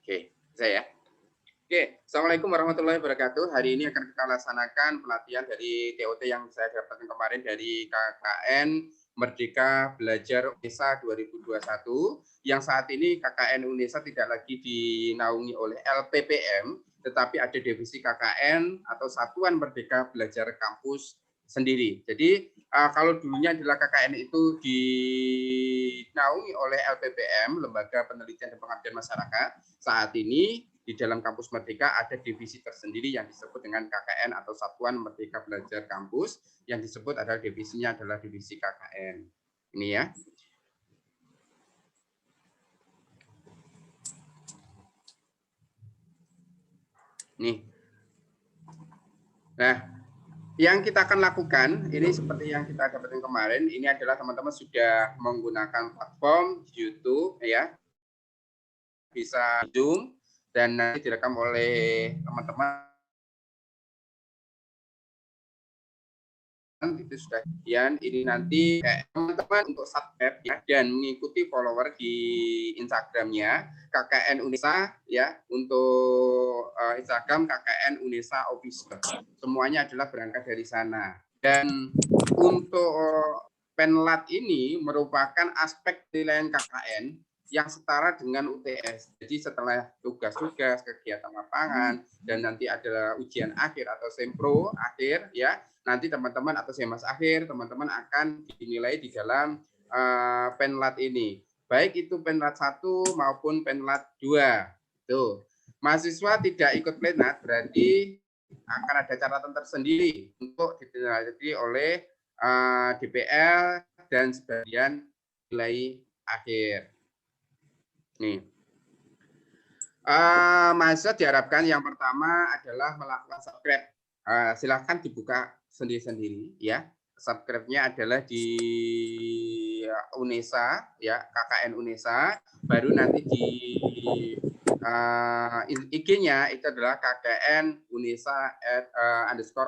Oke, saya ya. Oke, Assalamualaikum warahmatullahi wabarakatuh. Hari ini akan kita laksanakan pelatihan dari TOT yang saya dapatkan kemarin dari KKN Merdeka Belajar UNESA 2021, yang saat ini KKN UNESA tidak lagi dinaungi oleh LPPM, tetapi ada divisi KKN atau Satuan Merdeka Belajar Kampus sendiri. Jadi kalau dulunya adalah KKN itu dinaungi oleh LPPM, Lembaga Penelitian dan Pengabdian Masyarakat, saat ini di dalam kampus Merdeka ada divisi tersendiri yang disebut dengan KKN atau Satuan Merdeka Belajar Kampus, yang disebut adalah divisinya adalah divisi KKN. Ini ya. Nih. Nah, yang kita akan lakukan ini seperti yang kita dapatkan kemarin, ini adalah teman-teman sudah menggunakan platform YouTube ya. Bisa Zoom dan nanti direkam oleh teman-teman itu sudah kemudian ini nanti teman-teman untuk subscribe ya, dan mengikuti follower di Instagramnya KKN UNESA ya, untuk Instagram KKN UNESA Official, semuanya adalah berangkat dari sana. Dan untuk penlat ini merupakan aspek penilaian KKN yang setara dengan UTS. Jadi setelah tugas-tugas, kegiatan lapangan, dan nanti ada ujian akhir atau sempro akhir ya, nanti teman-teman atau semas akhir, teman-teman akan dinilai di dalam penlat ini. Baik itu penlat 1 maupun penlat 2. Tuh. Mahasiswa tidak ikut penlat berarti akan ada catatan tersendiri untuk ditindaklanjuti oleh DPL dan sebagian nilai akhir. Nih, mahasiswa diharapkan yang pertama adalah melakukan subscribe. Silahkan dibuka sendiri-sendiri ya. Subscribe-nya adalah di UNESA ya, KKN UNESA. Baru nanti di IG-nya itu adalah KKN UNESA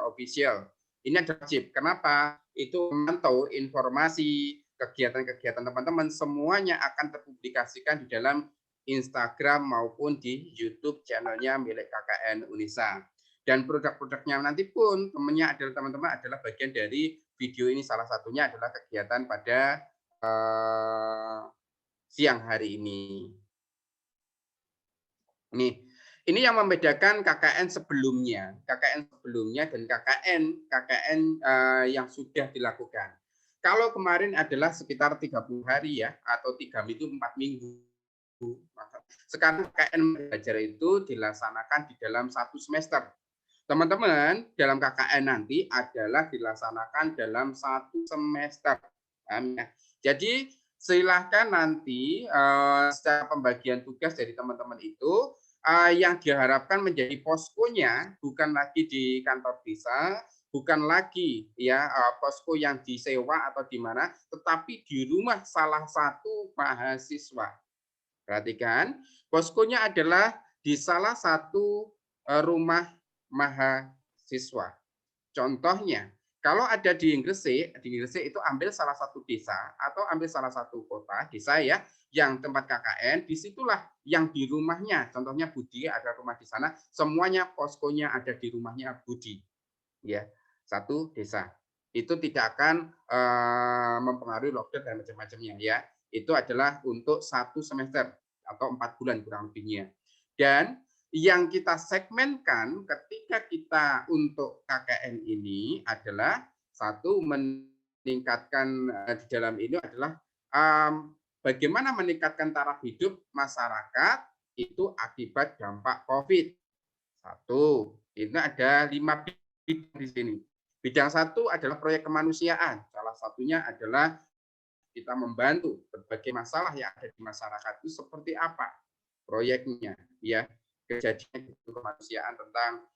_official. Ini adalah wajib. Kenapa? Itu memantau informasi kegiatan-kegiatan teman-teman semuanya akan terpublikasikan di dalam Instagram maupun di YouTube channelnya milik KKN UNESA. Dan produk-produknya nanti pun temannya adalah teman-teman adalah bagian dari video ini. Salah satunya adalah kegiatan pada siang hari ini. Nih, ini yang membedakan KKN sebelumnya dan KKN yang sudah dilakukan. Kalau kemarin adalah sekitar 30 hari ya, atau 3 minggu, 4 minggu. Sekarang KKN belajar itu dilaksanakan di dalam 1 semester. Teman-teman, dalam KKN nanti adalah dilaksanakan dalam 1 semester. Jadi silahkan nanti secara pembagian tugas dari teman-teman itu yang diharapkan menjadi poskonya bukan lagi di kantor desa, bukan lagi ya posko yang disewa atau di mana, tetapi di rumah salah satu mahasiswa. Perhatikan, poskonya adalah di salah satu rumah mahasiswa. Contohnya, kalau ada di Gresik itu ambil salah satu desa atau ambil salah satu kota, desa ya, yang tempat KKN, disitulah yang di rumahnya, contohnya Budi ada rumah di sana, semuanya poskonya ada di rumahnya Budi. Ya, satu desa. Itu tidak akan mempengaruhi lockdown dan macam-macamnya ya. Itu adalah untuk 1 semester atau 4 bulan kurang lebihnya. Dan yang kita segmenkan ketika kita untuk KKN ini adalah satu meningkatkan di dalam ini adalah bagaimana meningkatkan taraf hidup masyarakat itu akibat dampak COVID. Satu, ini ada 5 bidang di sini. Bidang 1 adalah proyek kemanusiaan. Salah satunya adalah kita membantu berbagai masalah yang ada di masyarakat itu seperti apa proyeknya ya. Kejadian kemanusiaan tentang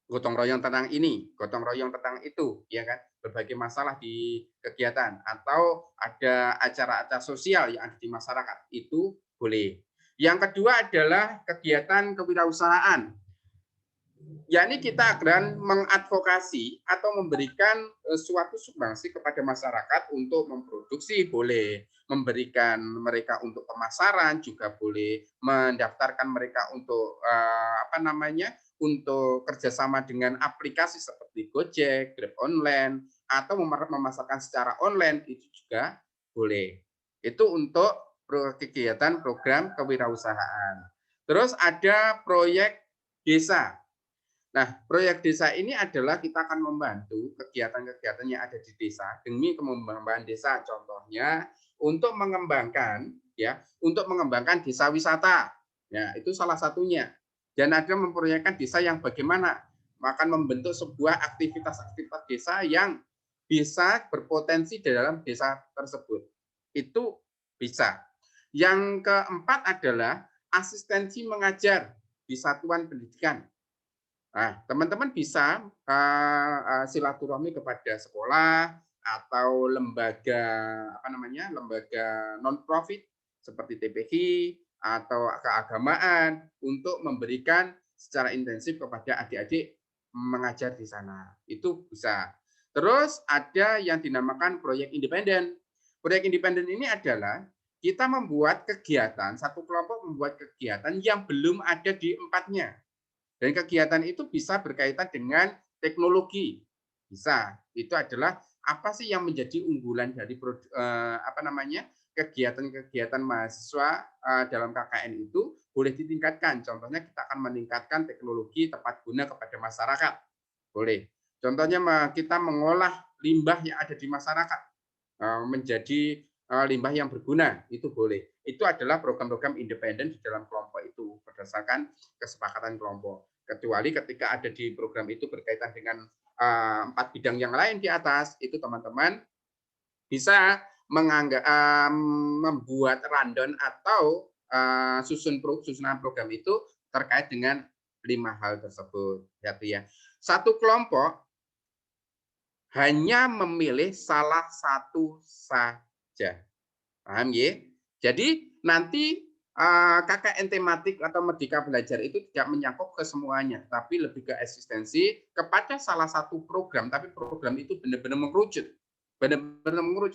gotong royong tentang ini, gotong royong tentang itu, ya kan? Berbagai masalah di kegiatan atau ada acara-acara sosial yang ada di masyarakat itu boleh. Yang kedua adalah kegiatan kewirausahaan. yakni kita akan mengadvokasi atau memberikan suatu sumbangsi kepada masyarakat untuk memproduksi boleh, memberikan mereka untuk pemasaran juga boleh, mendaftarkan mereka untuk untuk kerjasama dengan aplikasi seperti Gojek, Grab online, atau memasarkan secara online itu juga boleh. Itu untuk kegiatan program kewirausahaan. Terus ada proyek desa. Nah, proyek desa ini adalah kita akan membantu kegiatan-kegiatan yang ada di desa demi pengembangan desa. Contohnya untuk mengembangkan desa wisata. Ya, itu salah satunya. Dan ada memproyekkan desa yang bagaimana akan membentuk sebuah aktivitas-aktivitas desa yang bisa berpotensi di dalam desa tersebut. Itu bisa. Yang keempat adalah asistensi mengajar di satuan pendidikan. Nah, teman-teman bisa silaturahmi kepada sekolah atau lembaga lembaga non profit seperti TPQ atau keagamaan untuk memberikan secara intensif kepada adik-adik mengajar di sana. Itu bisa. Terus ada yang dinamakan proyek independen. Proyek independen ini adalah kita membuat kegiatan, satu kelompok membuat kegiatan yang belum ada di empatnya. Dan kegiatan itu bisa berkaitan dengan teknologi. Bisa. Itu adalah apa sih yang menjadi unggulan dari kegiatan-kegiatan mahasiswa dalam KKN itu boleh ditingkatkan. Contohnya kita akan meningkatkan teknologi tepat guna kepada masyarakat. Boleh. Contohnya kita mengolah limbah yang ada di masyarakat menjadi limbah yang berguna, itu boleh. Itu adalah program-program independen di dalam kelompok itu berdasarkan kesepakatan kelompok. Kecuali ketika ada di program itu berkaitan dengan 4 bidang yang lain di atas, itu teman-teman bisa membuat rundown atau susunan program itu terkait dengan 5 hal tersebut. Ya. Satu kelompok hanya memilih salah satu saja. Paham ya? Jadi nanti KKN tematik atau Merdeka Belajar itu tidak menyangkut ke semuanya, tapi lebih ke eksistensi kepada salah satu program, tapi program itu benar-benar mengerucut,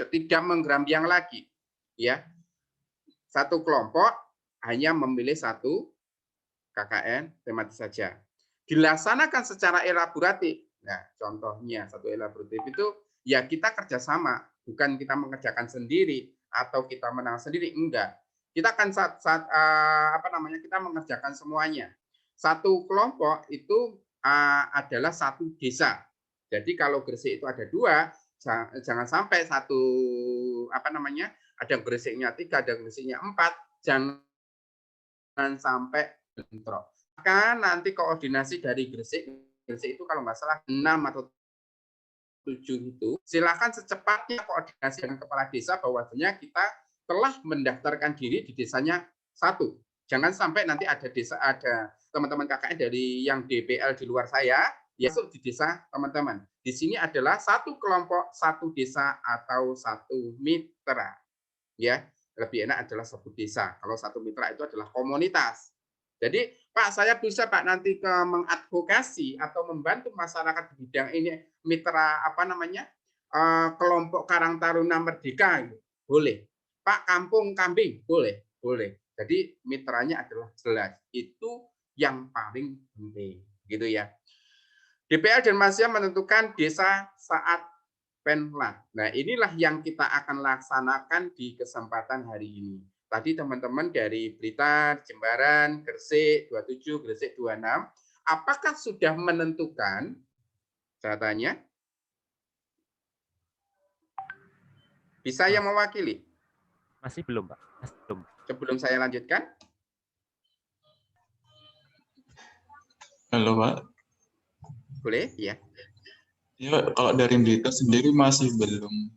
tidak menggerambiang lagi. Ya, satu kelompok hanya memilih satu KKN tematik saja. Dilaksanakan secara elaboratif. Nah, contohnya satu elaboratif itu ya kita kerjasama, bukan kita mengerjakan sendiri atau kita menang sendiri, enggak. Kita akan kita mengerjakan semuanya. Satu kelompok itu adalah satu desa. Jadi kalau Gresik itu ada 2, jangan sampai ada Gresiknya 3, ada Gresiknya 4, jangan sampai bentrok. Maka nanti koordinasi dari Gresik itu kalau nggak salah 6 atau 7 itu, silakan secepatnya koordinasi dengan kepala desa bahwasanya kita telah mendaftarkan diri di desanya 1. Jangan sampai nanti ada teman-teman KKN dari yang DPL di luar saya, ya masuk di desa teman-teman. Di sini adalah satu kelompok, satu desa atau satu mitra. Ya, lebih enak adalah satu desa. Kalau satu mitra itu adalah komunitas. Jadi, Pak, saya bisa Pak nanti mengadvokasi atau membantu masyarakat di bidang ini mitra kelompok Karang Taruna Merdeka, boleh. Pak, kampung kambing, boleh. Jadi mitranya adalah jelas. Itu yang paling penting, gitu ya. DPL dan Masya menentukan desa saat penlat. Nah, inilah yang kita akan laksanakan di kesempatan hari ini. Tadi teman-teman dari Blitar, Jembaran, Gresik 27, Gresik 26, apakah sudah menentukan? Saya tanya. Bisa yang mewakili? Masih belum, Pak. Masih belum. Sebelum saya lanjutkan. Halo, Pak. Boleh, ya. Ya, kalau dari Blitar sendiri masih belum.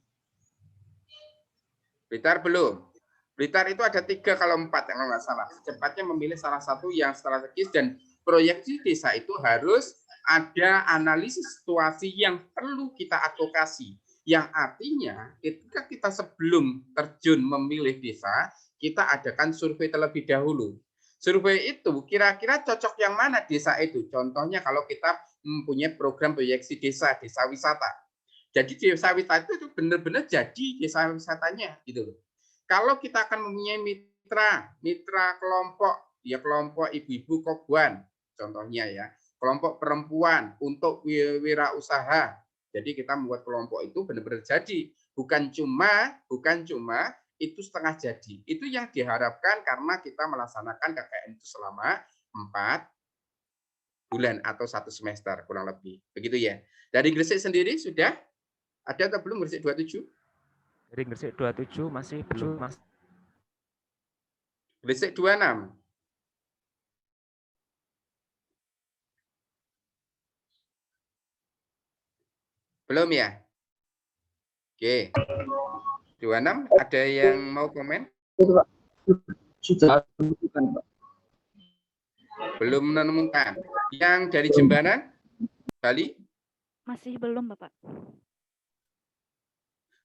Blitar belum. Blitar itu ada 3 kalau 4 kalau nggak salah. Secepatnya memilih salah satu yang strategis dan proyeksi desa itu harus ada analisis situasi yang perlu kita advokasi. Yang artinya ketika kita sebelum terjun memilih desa, kita adakan survei terlebih dahulu. Survei itu kira-kira cocok yang mana desa itu? Contohnya kalau kita mempunyai program proyeksi desa, desa wisata. Jadi desa wisata itu benar-benar jadi desa wisatanya gitu loh. Kalau kita akan mempunyai mitra kelompok, ya kelompok ibu-ibu kobuan contohnya ya, kelompok perempuan untuk wirausaha. Jadi kita membuat kelompok itu benar-benar jadi, bukan cuma itu setengah jadi. Itu yang diharapkan karena kita melaksanakan KKN itu selama 4 bulan atau 1 semester kurang lebih. Begitu ya. Dari Gresik sendiri sudah ada atau belum Gresik 27? Dari Gresik 27 masih belum, Mas. Gresik 26. Belum ya? Oke. 26 ada yang mau komen? Sudah bukan, Pak. Belum menemukan. Yang dari Jembaran Bali? Masih belum, Bapak.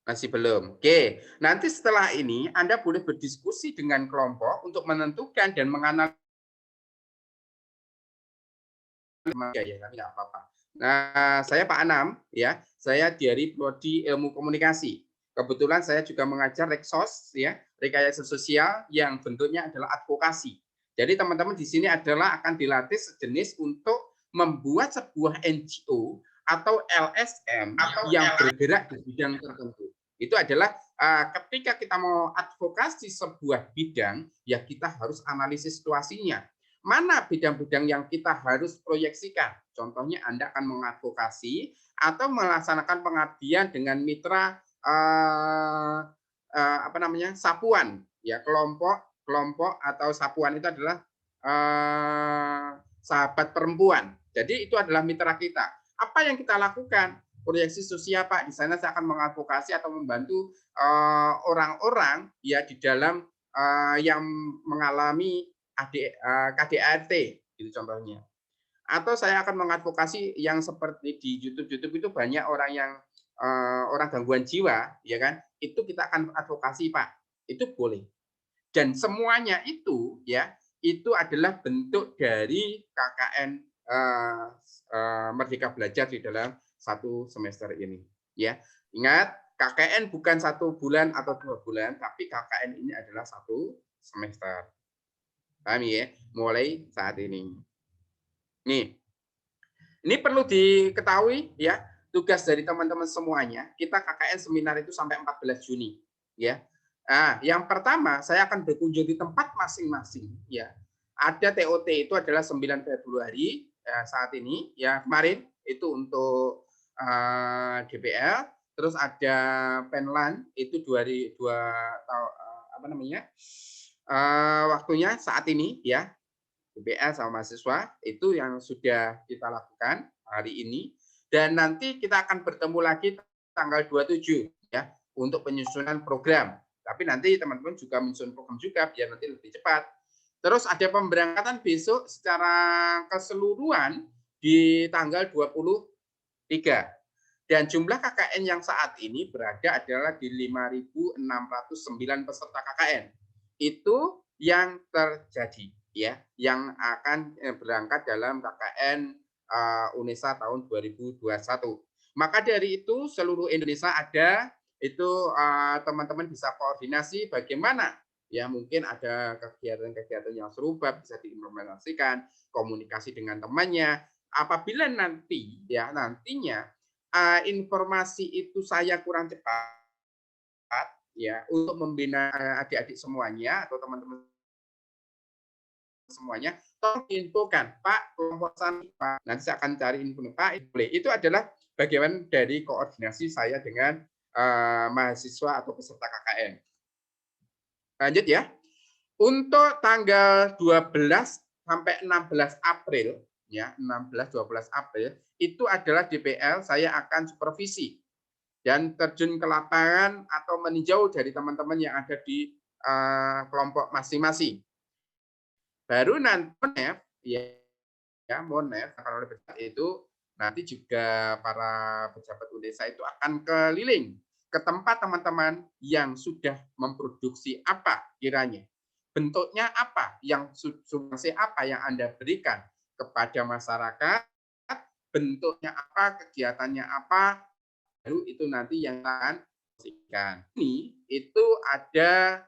Masih belum. Oke. Nanti setelah ini Anda boleh berdiskusi dengan kelompok untuk menentukan dan menganalisis ya, tapi nggak apa-apa. Nah, saya Pak Anam ya. Saya dari Prodi Ilmu Komunikasi. Kebetulan saya juga mengajar Reksos ya, rekayasa sosial yang bentuknya adalah advokasi. Jadi teman-teman di sini adalah akan dilatih sejenis untuk membuat sebuah NGO atau LSM yang bergerak di bidang tertentu. Itu adalah ketika kita mau advokasi sebuah bidang, ya kita harus analisis situasinya. Mana bidang-bidang yang kita harus proyeksikan? Contohnya Anda akan mengadvokasi atau melaksanakan pengabdian dengan mitra sapuan ya, kelompok atau sapuan itu adalah sahabat perempuan. Jadi itu adalah mitra kita. Apa yang kita lakukan? Proyeksi sosial Pak. Di sana saya akan mengadvokasi atau membantu orang-orang ya di dalam yang mengalami KDRT gitu contohnya. Atau saya akan mengadvokasi yang seperti di YouTube itu banyak orang yang orang gangguan jiwa, ya kan? Itu kita akan advokasi Pak. Itu boleh. Dan semuanya itu ya, itu adalah bentuk dari KKN Merdeka Belajar di dalam 1 semester ini. Ya, ingat KKN bukan 1 bulan atau 2 bulan, tapi KKN ini adalah 1 semester. Paham ya? Mulai saat ini. Nih, ini perlu diketahui ya, tugas dari teman-teman semuanya. Kita KKN seminar itu sampai 14 Juni, ya. Nah, yang pertama saya akan berkunjung di tempat masing-masing, ya. Ada TOT itu adalah 9 Februari saat ini, ya kemarin itu untuk DPL, terus ada Penlan itu waktunya saat ini, ya. DPL sama mahasiswa itu yang sudah kita lakukan hari ini, dan nanti kita akan bertemu lagi tanggal 27 ya untuk penyusunan program. Tapi nanti teman-teman juga menyusun program juga biar nanti lebih cepat. Terus ada pemberangkatan besok secara keseluruhan di tanggal 23. Dan jumlah KKN yang saat ini berada adalah di 5.609 peserta KKN. Itu yang terjadi ya, yang akan berangkat dalam KKN UNESA tahun 2021. Maka dari itu seluruh Indonesia ada, itu teman-teman bisa koordinasi bagaimana ya, mungkin ada kegiatan-kegiatan yang serupa bisa diimplementasikan, komunikasi dengan temannya. Apabila nantinya informasi itu saya kurang cepat ya untuk membina adik-adik semuanya atau teman-teman semuanya, tolong infokan Pak, kelompok sana Pak, nanti saya akan cari info Pak, boleh. Itu adalah bagian dari koordinasi saya dengan mahasiswa atau peserta KKN. Lanjut ya. Untuk tanggal 12 sampai 16 April ya, 16-12 April itu adalah DPL, saya akan supervisi dan terjun ke lapangan atau meninjau dari teman-teman yang ada di kelompok masing-masing. Baru nanti Monef kalau itu nanti juga para pejabat UNESA itu akan keliling ke tempat teman-teman yang sudah memproduksi apa kiranya. bentuknya apa, yang substansi apa yang Anda berikan kepada masyarakat, bentuknya apa, kegiatannya apa, baru itu nanti yang akan disampaikan. Ini itu ada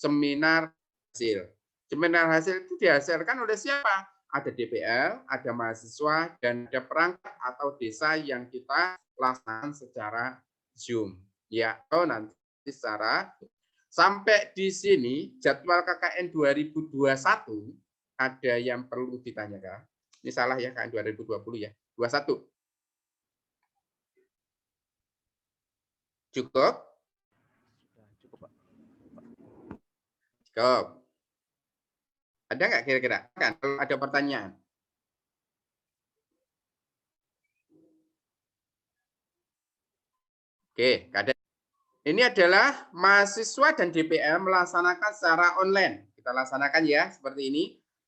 seminar hasil. Seminar hasil itu dihasilkan oleh siapa? Ada DPL, ada mahasiswa, dan ada perangkat atau desa yang kita laksanakan secara Zoom. Ya, nanti secara sampai di sini jadwal KKN 2021 ada yang perlu ditanyakan. Ini salah ya, KKN 2020 ya. 21. Cukup? Cukup, Pak. Cukup. Ada nggak kira-kira? Kan kalau ada pertanyaan. Oke, ada. Ini adalah mahasiswa dan DPL melaksanakan secara online. Kita laksanakan ya seperti ini.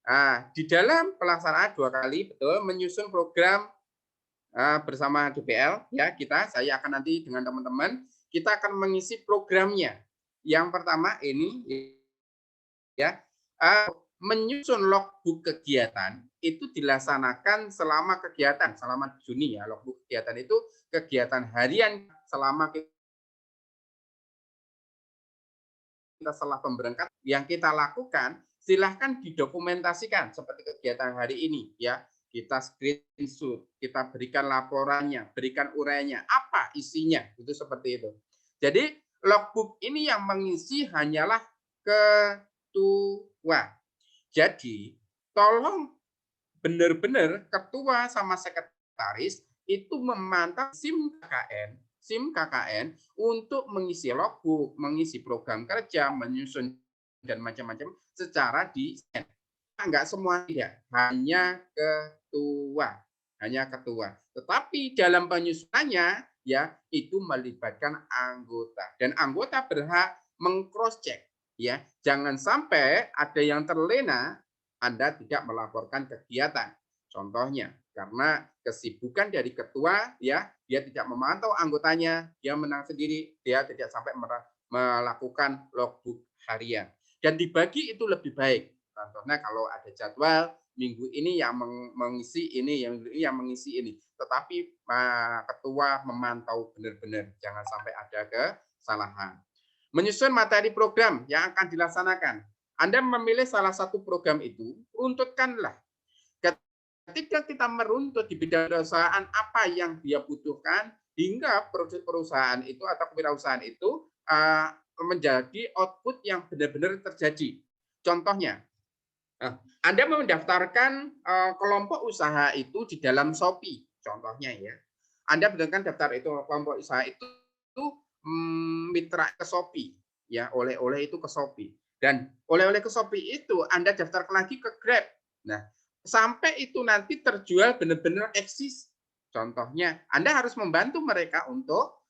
Nah, di dalam pelaksanaan 2 kali betul menyusun program bersama DPL ya saya akan nanti dengan teman-teman kita akan mengisi programnya. Yang pertama ini ya menyusun logbook kegiatan itu dilaksanakan selama Juni ya. Logbook kegiatan itu kegiatan harian selama kita setelah pemberangkatan yang kita lakukan, silahkan didokumentasikan seperti kegiatan hari ini ya. Kita screenshot, kita berikan laporannya, berikan uraiannya, apa isinya, itu seperti itu. Jadi logbook ini yang mengisi hanyalah ketua. Jadi tolong benar-benar ketua sama sekretaris itu memantau SIM KKN untuk mengisi logbook, mengisi program kerja, menyusun dan macam-macam secara di-scan. Enggak semua tidak, hanya ketua. Tetapi dalam penyusunannya ya itu melibatkan anggota dan anggota berhak meng-cross check ya. Jangan sampai ada yang terlena Anda tidak melaporkan kegiatan. Contohnya karena kesibukan dari ketua ya dia tidak memantau anggotanya, dia menang sendiri, dia tidak sampai melakukan logbook harian dan dibagi itu lebih baik. Contohnya kalau ada jadwal minggu ini yang mengisi ini, yang mengisi ini, tetapi ketua memantau benar-benar, jangan sampai ada kesalahan. Menyusun materi program yang akan dilaksanakan. Anda memilih salah satu program itu, runtutkanlah. Ketika kita meruntut di bidang perusahaan apa yang dia butuhkan, hingga perusahaan itu atau kewirausahaan itu menjadi output yang benar-benar terjadi. Contohnya, Anda mendaftarkan kelompok usaha itu di dalam Shopee, contohnya ya. Anda berdasarkan daftar itu kelompok usaha itu mitra ke Shopee, ya oleh-oleh itu ke Shopee. Dan oleh-oleh ke Shopee itu Anda daftarkan lagi ke Grab. Nah, sampai itu nanti terjual benar-benar eksis. Contohnya, Anda harus membantu mereka untuk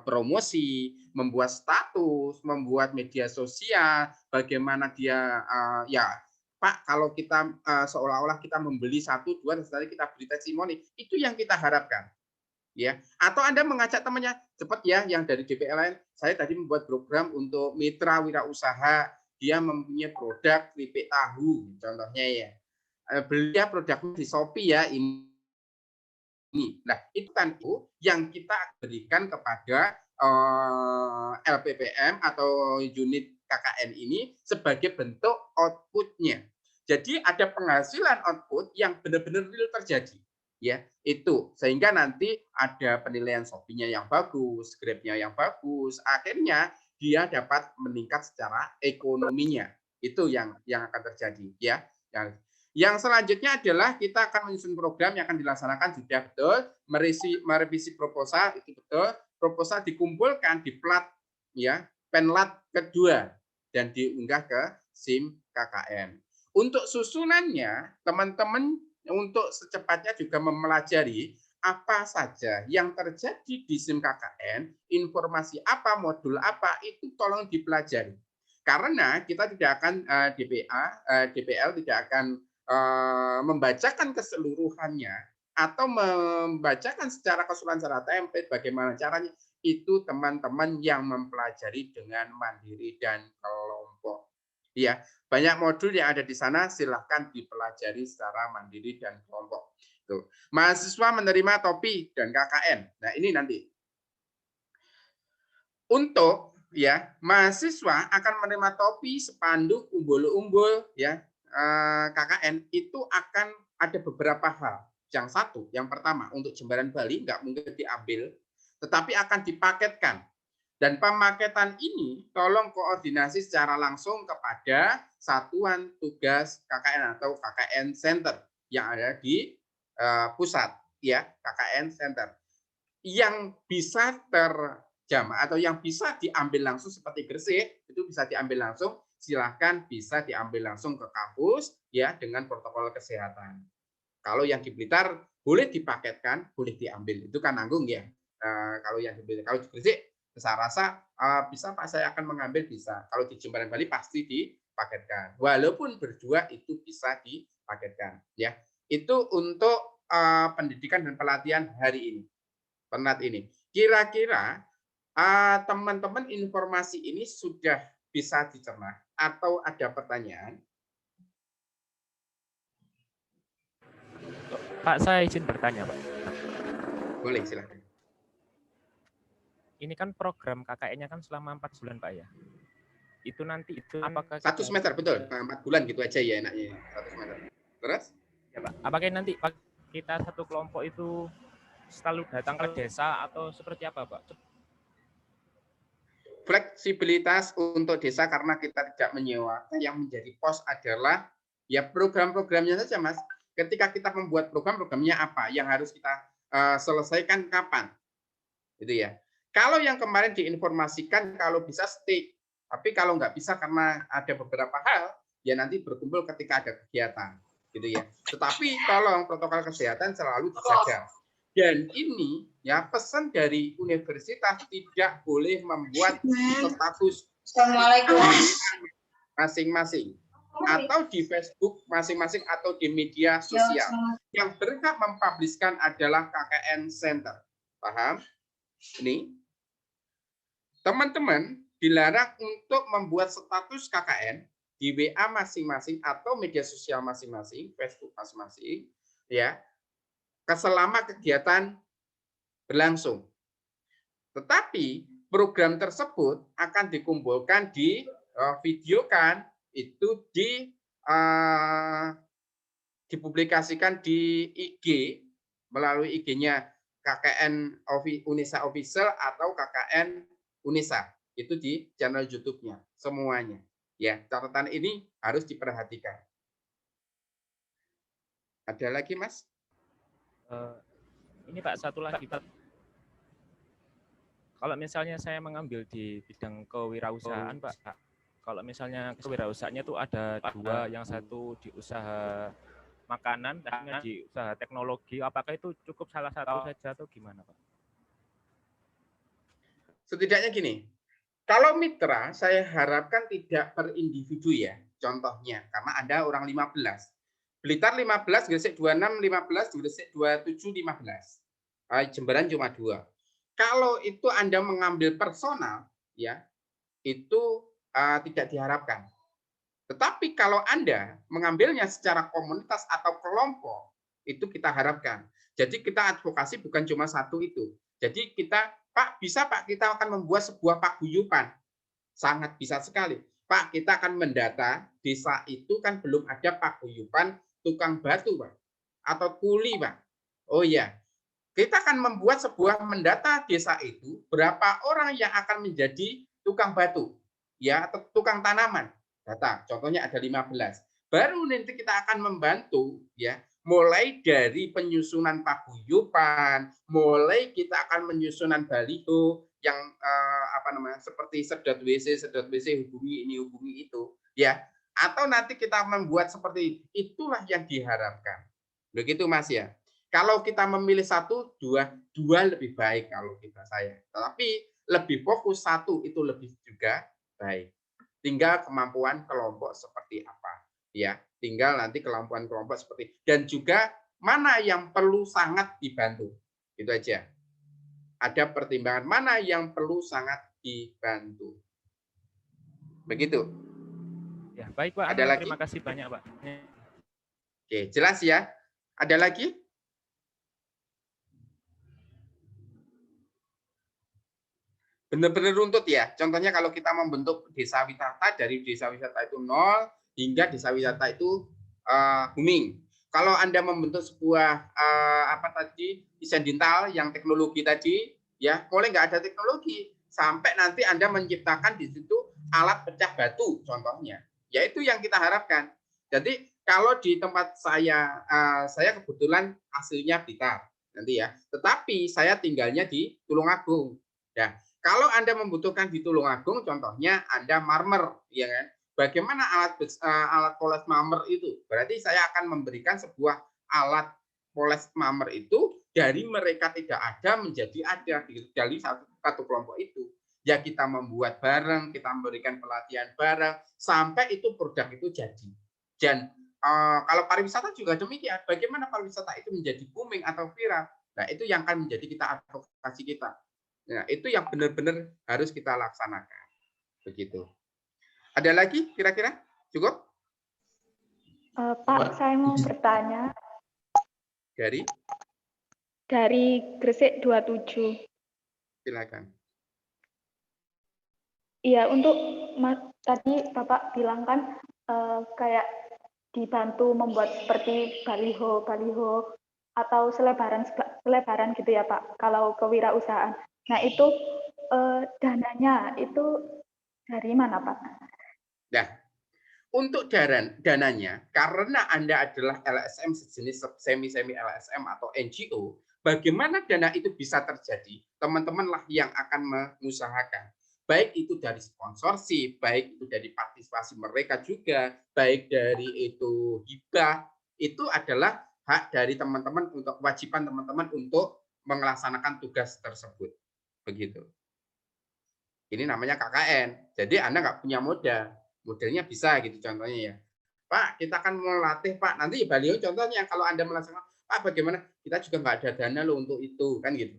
promosi, membuat status, membuat media sosial, bagaimana dia ya Pak, kalau kita seolah-olah kita membeli 1, 2, dan kita beri testimoni, itu yang kita harapkan. Ya, atau Anda mengajak temannya, cepat ya yang dari DPLN, saya tadi membuat program untuk mitra wirausaha, dia mempunyai produk keripik tahu, contohnya ya. Beli ya produknya di Shopee ya ini. Nah, itu kan yang kita berikan kepada LPPM atau unit KKN ini sebagai bentuk outputnya. Jadi ada penghasilan output yang benar-benar real terjadi. Ya, itu sehingga nanti ada penilaian Shopee-nya yang bagus, Grab-nya yang bagus, akhirnya dia dapat meningkat secara ekonominya. Itu yang akan terjadi ya. Yang selanjutnya adalah kita akan menyusun program yang akan dilaksanakan sudah betul, merevisi proposal itu betul, proposal dikumpulkan di plat ya, penlat kedua dan diunggah ke SIM KKN. Untuk susunannya, teman-teman untuk secepatnya juga mempelajari apa saja yang terjadi di SIM KKN, informasi apa, modul apa, itu tolong dipelajari. Karena kita tidak akan DPL tidak akan membacakan keseluruhannya atau membacakan secara keseluruhan secara template bagaimana caranya itu teman-teman yang mempelajari dengan mandiri dan kelompok. Ya, banyak modul yang ada di sana silahkan dipelajari secara mandiri dan kelompok. Tuh. Mahasiswa menerima topi dan KKN. Nah, ini nanti. Untuk ya, mahasiswa akan menerima topi, spanduk, umbul-umbul ya, KKN itu akan ada beberapa hal. Yang satu, yang pertama untuk Jembaran Bali nggak mungkin diambil, tetapi akan dipaketkan. Dan pemaketan ini tolong koordinasi secara langsung kepada Satuan Tugas KKN atau KKN Center yang ada di pusat, ya KKN Center. Yang bisa terjamah atau yang bisa diambil langsung seperti Gresik itu bisa diambil langsung. Silahkan bisa diambil langsung ke kampus ya dengan protokol kesehatan. Kalau yang di Blitar boleh dipaketkan, boleh diambil. Itu kan nanggung ya. Kalau yang di Blitar, kalau di Gresik, saya rasa bisa Pak saya akan mengambil bisa. Kalau di Jembaran Bali pasti dipaketkan. Walaupun berdua itu bisa dipaketkan. Ya, itu untuk pendidikan dan pelatihan hari ini. Penat ini. Kira-kira teman-teman informasi ini sudah bisa dicerna atau ada pertanyaan? Pak, saya izin bertanya, Pak. Boleh, silakan. Ini kan program KKN-nya kan selama 4 bulan, Pak ya. Itu nanti itu apakah 1 semester betul, 4 bulan gitu aja ya enaknya 1 semester. Terus? Ya, Pak. Apakah nanti kita satu kelompok itu selalu datang ke desa atau seperti apa, Pak? Fleksibilitas untuk desa karena kita tidak menyewa. Yang menjadi pos adalah ya program-programnya saja, Mas. Ketika kita membuat program-programnya apa yang harus kita selesaikan kapan, gitu ya. Kalau yang kemarin diinformasikan kalau bisa stay, tapi kalau nggak bisa karena ada beberapa hal, ya nanti berkumpul ketika ada kegiatan, gitu ya. Tetapi tolong protokol kesehatan selalu dijaga. Dan ini ya pesan dari universitas tidak boleh membuat status masing-masing atau di Facebook masing-masing atau di media sosial. Yang berhak mempubliskan adalah KKN Center. Paham? Ini teman-teman dilarang untuk membuat status KKN di WA masing-masing atau media sosial masing-masing, Facebook masing-masing, ya, selama kegiatan berlangsung. Tetapi program tersebut akan dikumpulkan videokan itu dipublikasikan di IG melalui IG-nya KKN Unesa Official atau KKN Unesa. Itu di channel YouTube-nya semuanya. Ya, catatan ini harus diperhatikan. Ada lagi, Mas? Ini Pak, satu lagi Pak. Kalau misalnya saya mengambil di bidang kewirausahaan, Pak. Kalau misalnya kewirausahaannya itu ada dua, yang satu di usaha makanan dan di usaha teknologi. Apakah itu cukup salah satu saja atau gimana, Pak? Setidaknya gini, kalau mitra saya harapkan tidak per individu ya. Contohnya, karena ada orang 15. Blitar 15, Gresik 26, 15, Gresik 27, 15. Jembaran cuma 2. Kalau itu Anda mengambil personal, ya itu tidak diharapkan. Tetapi kalau Anda mengambilnya secara komunitas atau kelompok, itu kita harapkan. Jadi kita advokasi bukan cuma satu itu. Jadi kita, Pak, bisa Pak, kita akan membuat sebuah paguyuban. Sangat bisa sekali. Pak, kita akan mendata desa itu kan belum ada paguyuban tukang batu, Pak. Atau kuli, Pak. Oh iya. Kita akan membuat sebuah mendata desa itu berapa orang yang akan menjadi tukang batu, ya, atau tukang tanaman. Data, contohnya ada 15. Baru nanti kita akan membantu, ya, mulai dari penyusunan paguyuban, mulai kita akan menyusunan baliho yang seperti sedot WC hubungi ini hubungi itu, ya. Atau nanti kita membuat seperti itulah yang diharapkan. Begitu Mas ya. Kalau kita memilih 1, 2 lebih baik kalau saya. Tetapi lebih fokus 1 itu lebih juga baik. Tinggal kemampuan kelompok seperti apa, ya. Tinggal nanti kemampuan kelompok seperti dan juga mana yang perlu sangat dibantu. Itu aja. ada pertimbangan mana yang perlu sangat dibantu. Begitu. Ya, baik Pak. Ada lagi? Terima kasih banyak Pak. Oke, jelas ya. Ada lagi? Benar-benar runtut ya. Contohnya kalau kita membentuk desa wisata, dari desa wisata itu nol hingga desa wisata itu booming. Kalau Anda membentuk sebuah isendental yang teknologi tadi, ya mulai nggak ada teknologi sampai nanti Anda menciptakan di situ alat pecah batu contohnya. Yaitu yang kita harapkan. Jadi kalau di tempat saya kebetulan aslinya Blitar nanti ya, tetapi saya tinggalnya di Tulungagung. Ya, kalau Anda membutuhkan di Tulungagung, contohnya Anda marmer, ya kan? Bagaimana alat poles marmer itu? Berarti saya akan memberikan sebuah alat poles marmer itu dari mereka tidak ada menjadi ada dari satu kelompok itu. Ya kita membuat bareng, kita memberikan pelatihan bareng sampai itu produk itu jadi. Dan kalau pariwisata juga demikian. Bagaimana pariwisata itu menjadi booming atau viral? Nah itu yang akan menjadi kita advokasi kita. Nah, itu yang benar-benar harus kita laksanakan. Begitu. Ada lagi kira-kira? Cukup? Pak, saya mau bertanya. Dari Gresik 27. Silakan. Iya, untuk tadi Bapak bilang kan kayak dibantu membuat seperti baliho atau selebaran gitu ya Pak, kalau kewirausahaan. Nah, itu dananya itu dari mana Pak? Nah, untuk dananya, karena Anda adalah LSM sejenis semi-semi LSM atau NGO, bagaimana dana itu bisa terjadi? Teman-temanlah yang akan mengusahakan. Baik itu dari sponsorship, baik itu dari partisipasi mereka juga, baik dari itu hibah, itu adalah hak dari teman-teman untuk kewajiban teman-teman untuk melaksanakan tugas tersebut. Begitu. Ini namanya KKN. Jadi Anda nggak punya modal. Modelnya bisa gitu contohnya ya. Pak, kita akan melatih Pak. Nanti baliho contohnya kalau Anda melaksanakan, Pak bagaimana? Kita juga nggak ada dana loh untuk itu kan gitu.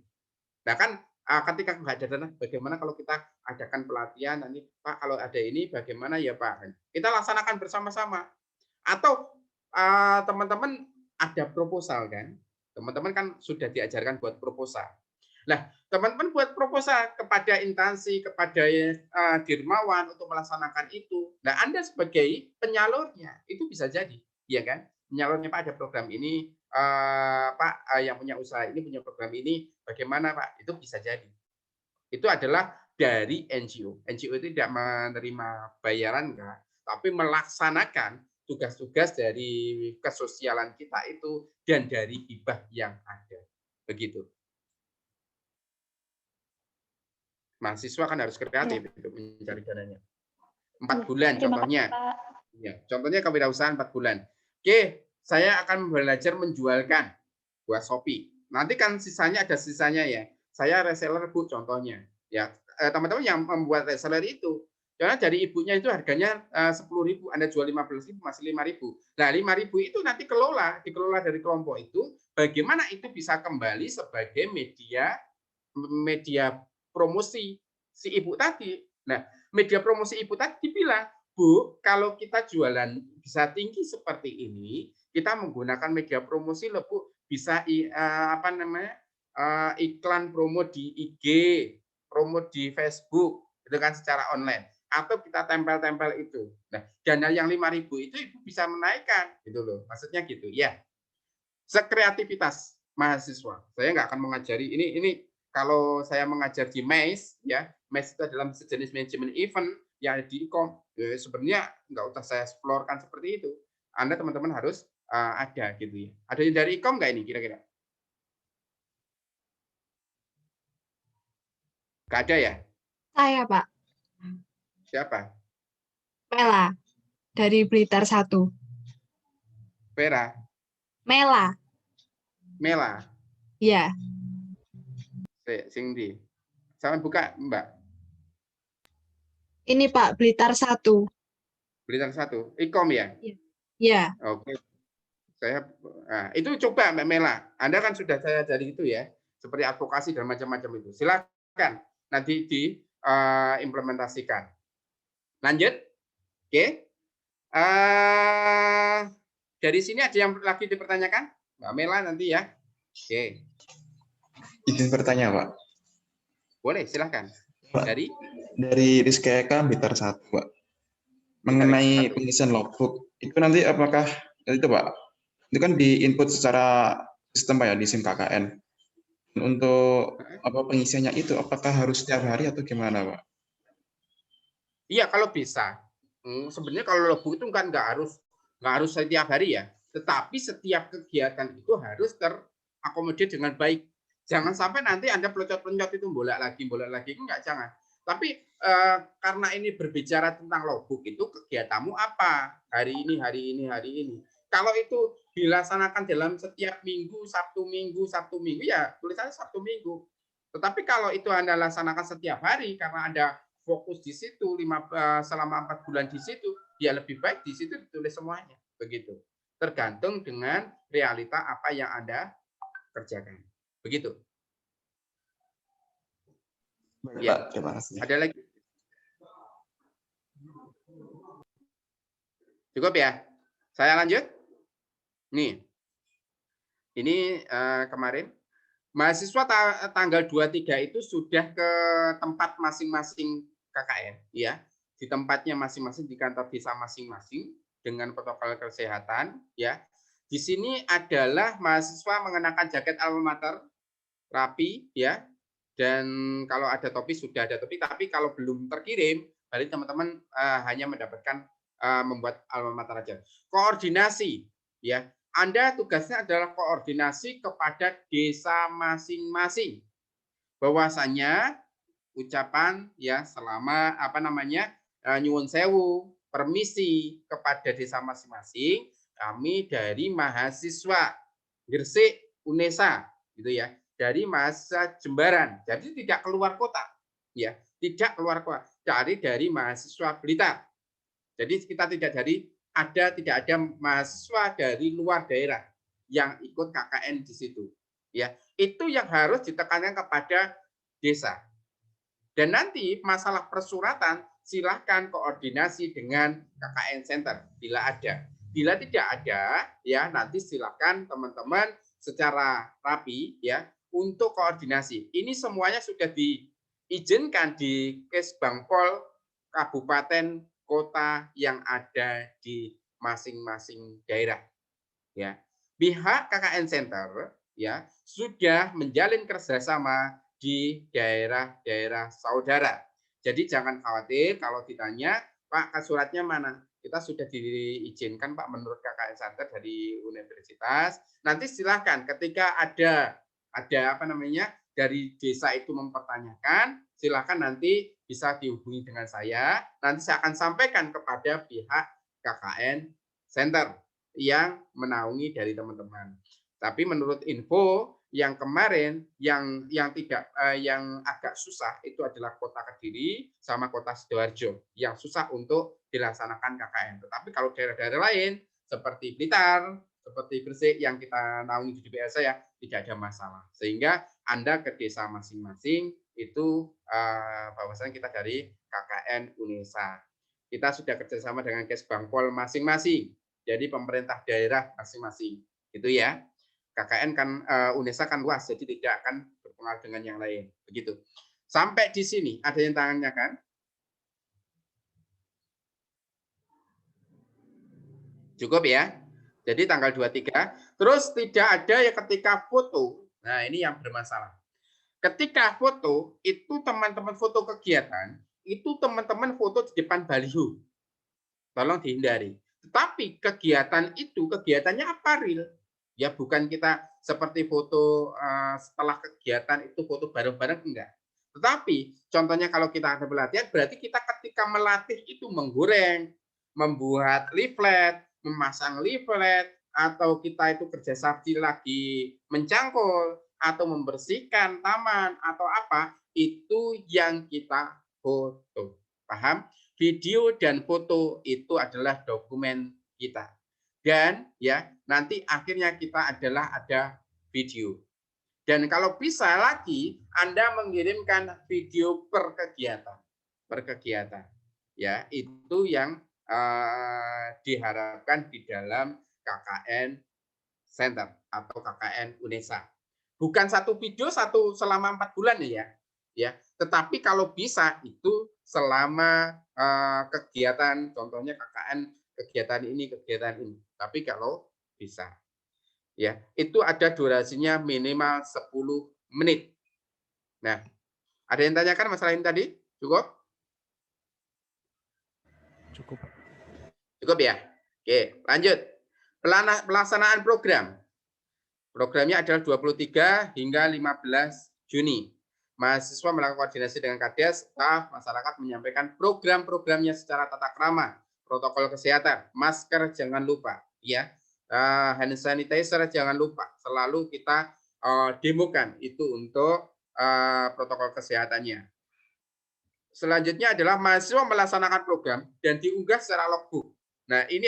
Nah kan ketika nggak ada dana, bagaimana kalau kita adakan pelatihan nanti Pak kalau ada ini bagaimana ya Pak? Kita laksanakan bersama-sama. Atau teman-teman ada proposal kan? Teman-teman kan sudah diajarkan buat proposal. Nah, teman-teman buat proposal kepada instansi, kepada dirmawan untuk melaksanakan itu. Nah, Anda sebagai penyalurnya itu bisa jadi, ya kan? Penyalurnya Pak ada program ini, Pak yang punya usaha ini punya program ini, bagaimana Pak? Itu bisa jadi. Itu adalah dari NGO. NGO itu tidak menerima bayaran enggak, tapi melaksanakan tugas-tugas dari kesosialan kita itu dan dari hibah yang ada. Begitu. Mahasiswa kan harus kreatif untuk mencari dananya. 4 bulan contohnya. Ya, contohnya kewirausahaan 4 bulan. Oke, saya akan belajar menjualkan buat Shopee. Nanti kan sisanya ada sisanya ya. Saya reseller Bu contohnya. Ya, teman-teman yang membuat reseller itu, karena dari ibunya itu harganya 10.000, Anda jual 15.000 masih 5.000. Nah, 5.000 itu nanti dikelola dari kelompok itu, bagaimana itu bisa kembali sebagai media promosi si ibu tadi. Nah, media promosi ibu tadi bilang, Bu, kalau kita jualan bisa tinggi seperti ini, kita menggunakan media promosi loh, Bu. Bisa iklan promo di IG, promo di Facebook, itu kan secara online. Atau kita tempel-tempel itu. Nah, dana yang 5.000 itu Ibu bisa menaikkan, gitu loh. Maksudnya gitu, ya. Sekreativitas mahasiswa. Saya nggak akan mengajari ini kalau saya mengajar di MES, ya MES itu adalah sejenis manajemen event yang ada di IKOM. Ya, sebenarnya nggak usah saya eksplorkan seperti itu. Anda teman-teman harus ada gitu ya. Ada yang dari IKOM nggak ini kira-kira? Nggak ada ya? Saya Pak. Siapa? Mela dari Blitar 1. Vera? Mela. Mela? Iya. Sing di. Sama buka Mbak. Ini Pak, Blitar 1. Blitar 1. IKOM ya? Iya. Oke. Itu coba Mbak Mela. Anda kan sudah saya dari itu ya. seperti advokasi dan macam-macam itu. Silakan nanti diimplementasikan. Lanjut. Oke. Dari sini ada yang lagi dipertanyakan? Mbak Mela nanti ya. Oke. Izin bertanya, Pak. Boleh, silakan. Pak, Dari Rizky Eka Blitar 1, Pak. Mengenai pengisian logbook, itu nanti apakah itu, Pak? Itu kan di-input secara sistem, Pak, ya, di SIM KKN. Untuk apa pengisiannya itu, apakah harus setiap hari atau gimana, Pak? Iya, kalau bisa. Sebenarnya kalau logbook itu kan nggak harus setiap hari ya, tetapi setiap kegiatan itu harus terakomodir dengan baik. Jangan sampai nanti Anda pelocot-pelocot itu bolak lagi, enggak, jangan. Tapi karena ini berbicara tentang logbook itu kegiatanmu apa? Hari ini. Kalau itu dilaksanakan dalam setiap minggu, Sabtu Minggu ya tulisannya Sabtu Minggu. Tetapi kalau itu Anda laksanakan setiap hari karena Anda fokus di situ selama 4 bulan di situ, ya lebih baik di situ ditulis semuanya. Begitu. Tergantung dengan realita apa yang Anda kerjakan. Begitu. Ya, terima kasih. Ada lagi? Cukup ya? Saya lanjut? Nih. Ini kemarin mahasiswa tanggal 23 itu sudah ke tempat masing-masing KKN ya. Di tempatnya masing-masing di kantor desa masing-masing dengan protokol kesehatan ya. Di sini adalah mahasiswa mengenakan jaket alma mater rapi ya. Dan kalau ada topi sudah ada topi, tapi kalau belum terkirim, berarti teman-teman hanya mendapatkan membuat alma mater aja. Koordinasi ya. Anda tugasnya adalah koordinasi kepada desa masing-masing. Bahwasanya ucapan ya selama nyuwun sewu, permisi kepada desa masing-masing, kami dari mahasiswa Gresik UNESA gitu ya, dari mahasiswa Jembaran. Jadi tidak keluar kota. Ya, tidak keluar kota. Dari mahasiswa Blitar. Jadi kita tidak ada mahasiswa dari luar daerah yang ikut KKN di situ. Ya, itu yang harus ditekankan kepada desa. Dan nanti masalah persuratan silahkan koordinasi dengan KKN Center bila ada. Bila tidak ada, ya nanti silahkan teman-teman secara rapi ya untuk koordinasi. Ini semuanya sudah diizinkan di Kesbangpol Kabupaten kota yang ada di masing-masing daerah. Ya, pihak KKN Center ya sudah menjalin kerjasama di daerah-daerah saudara. Jadi jangan khawatir kalau ditanya, Pak, suratnya mana? Kita sudah diizinkan, Pak, menurut KKN Center dari universitas. Nanti silakan ketika ada dari desa itu mempertanyakan, silakan nanti bisa dihubungi dengan saya. Nanti saya akan sampaikan kepada pihak KKN Center yang menaungi dari teman-teman. Tapi menurut info yang kemarin yang agak susah itu adalah Kota Kediri sama Kota Sidoarjo yang susah untuk dilaksanakan KKN. Tetapi kalau daerah-daerah lain seperti Blitar, seperti Gresik yang kita naungi di DPR saya tidak ada masalah. Sehingga Anda ke desa masing-masing itu bahwasanya kita dari KKN UNESA. Kita sudah kerjasama dengan Kesbangpol masing-masing. Jadi pemerintah daerah masing-masing. Itu ya. KKN kan UNESA kan luas, jadi tidak akan berpengaruh dengan yang lain. Begitu. Sampai di sini ada yang tanyakan? Cukup ya. Jadi tanggal 23. Terus tidak ada ya ketika foto. Nah, ini yang bermasalah. Ketika foto, itu teman-teman foto kegiatan, itu teman-teman foto di depan baliho. Tolong dihindari. Tetapi kegiatan itu, kegiatannya apa real? Ya bukan kita seperti foto setelah kegiatan itu foto bareng-bareng, enggak. Tetapi contohnya kalau kita ada pelatihan, berarti kita ketika melatih itu menggoreng, membuat leaflet, memasang leaflet, atau kita itu kerja sakti lagi mencangkul, atau membersihkan taman, atau apa, itu yang kita foto. Paham? Video dan foto itu adalah dokumen kita. Dan ya nanti akhirnya kita adalah ada video. Dan kalau bisa lagi, Anda mengirimkan video per kegiatan. Ya, itu yang diharapkan di dalam KKN Center atau KKN UNESA. Bukan satu video selama 4 bulan ya. Tetapi kalau bisa itu selama kegiatan, contohnya KKN kegiatan ini. Tapi kalau bisa. Ya, itu ada durasinya minimal 10 menit. Nah, ada yang tanyakan masalah ini tadi? Cukup? Cukup ya? Oke, lanjut. Pelaksanaan program. Programnya adalah 23 hingga 15 Juni. Mahasiswa melakukan koordinasi dengan Kades, staf, masyarakat menyampaikan program-programnya secara tata krama, protokol kesehatan, masker jangan lupa, ya. Hand sanitizer jangan lupa, selalu kita demokan itu untuk protokol kesehatannya. Selanjutnya adalah mahasiswa melaksanakan program dan diunggah secara logbook. Nah, ini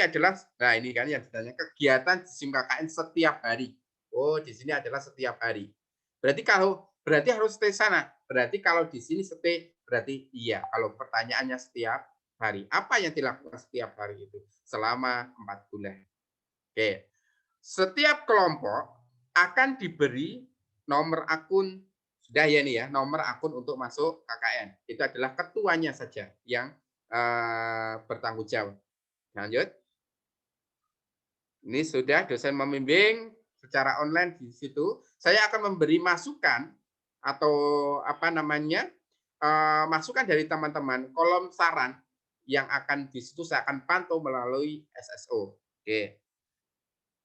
kan yang ditanya kegiatan di SIM KKN setiap hari. Oh, di sini adalah setiap hari. Berarti harus stay sana. Berarti kalau di sini stay berarti iya. Kalau pertanyaannya setiap hari, apa yang dilakukan setiap hari itu selama 4 bulan? Oke. Setiap kelompok akan diberi nomor akun, sudah ya nih ya, nomor akun untuk masuk KKN. Itu adalah ketuanya saja yang bertanggung jawab. Lanjut. Ini sudah dosen membimbing secara online di situ. Saya akan memberi masukan atau masukan dari teman-teman, kolom saran yang akan di situ saya akan pantau melalui SSO. Oke.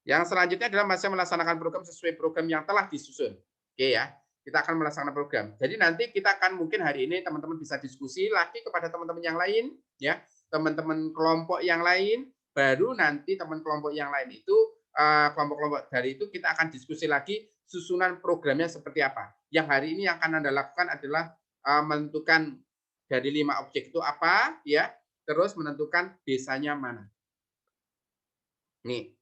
Yang selanjutnya adalah masih melaksanakan program sesuai program yang telah disusun. Oke ya, kita akan melaksanakan program. Jadi nanti kita akan mungkin hari ini teman-teman bisa diskusi lagi kepada teman-teman yang lain, ya, teman-teman kelompok yang lain, baru nanti teman kelompok yang lain itu kelompok-kelompok dari itu kita akan diskusi lagi susunan programnya seperti apa. Yang hari ini yang akan Anda lakukan adalah menentukan dari 5 objek itu apa, ya, terus menentukan desanya mana. Nih.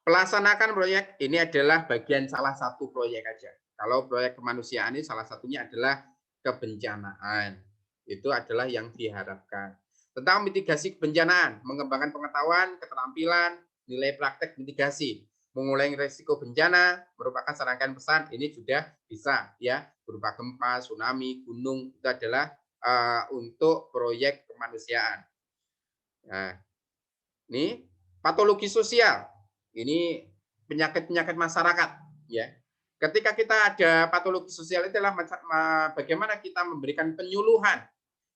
Pelaksanakan proyek ini adalah bagian salah satu proyek aja. Kalau proyek kemanusiaan ini salah satunya adalah kebencanaan. Itu adalah yang diharapkan. Tentang mitigasi kebencanaan, mengembangkan pengetahuan, keterampilan, nilai praktek mitigasi, mengurangi risiko bencana merupakan serangkaian pesan. Ini sudah bisa ya, berupa gempa, tsunami, gunung, itu adalah untuk proyek kemanusiaan. Nah, ini patologi sosial. Ini penyakit-penyakit masyarakat, ya. Ketika kita ada patologi sosial itu adalah bagaimana kita memberikan penyuluhan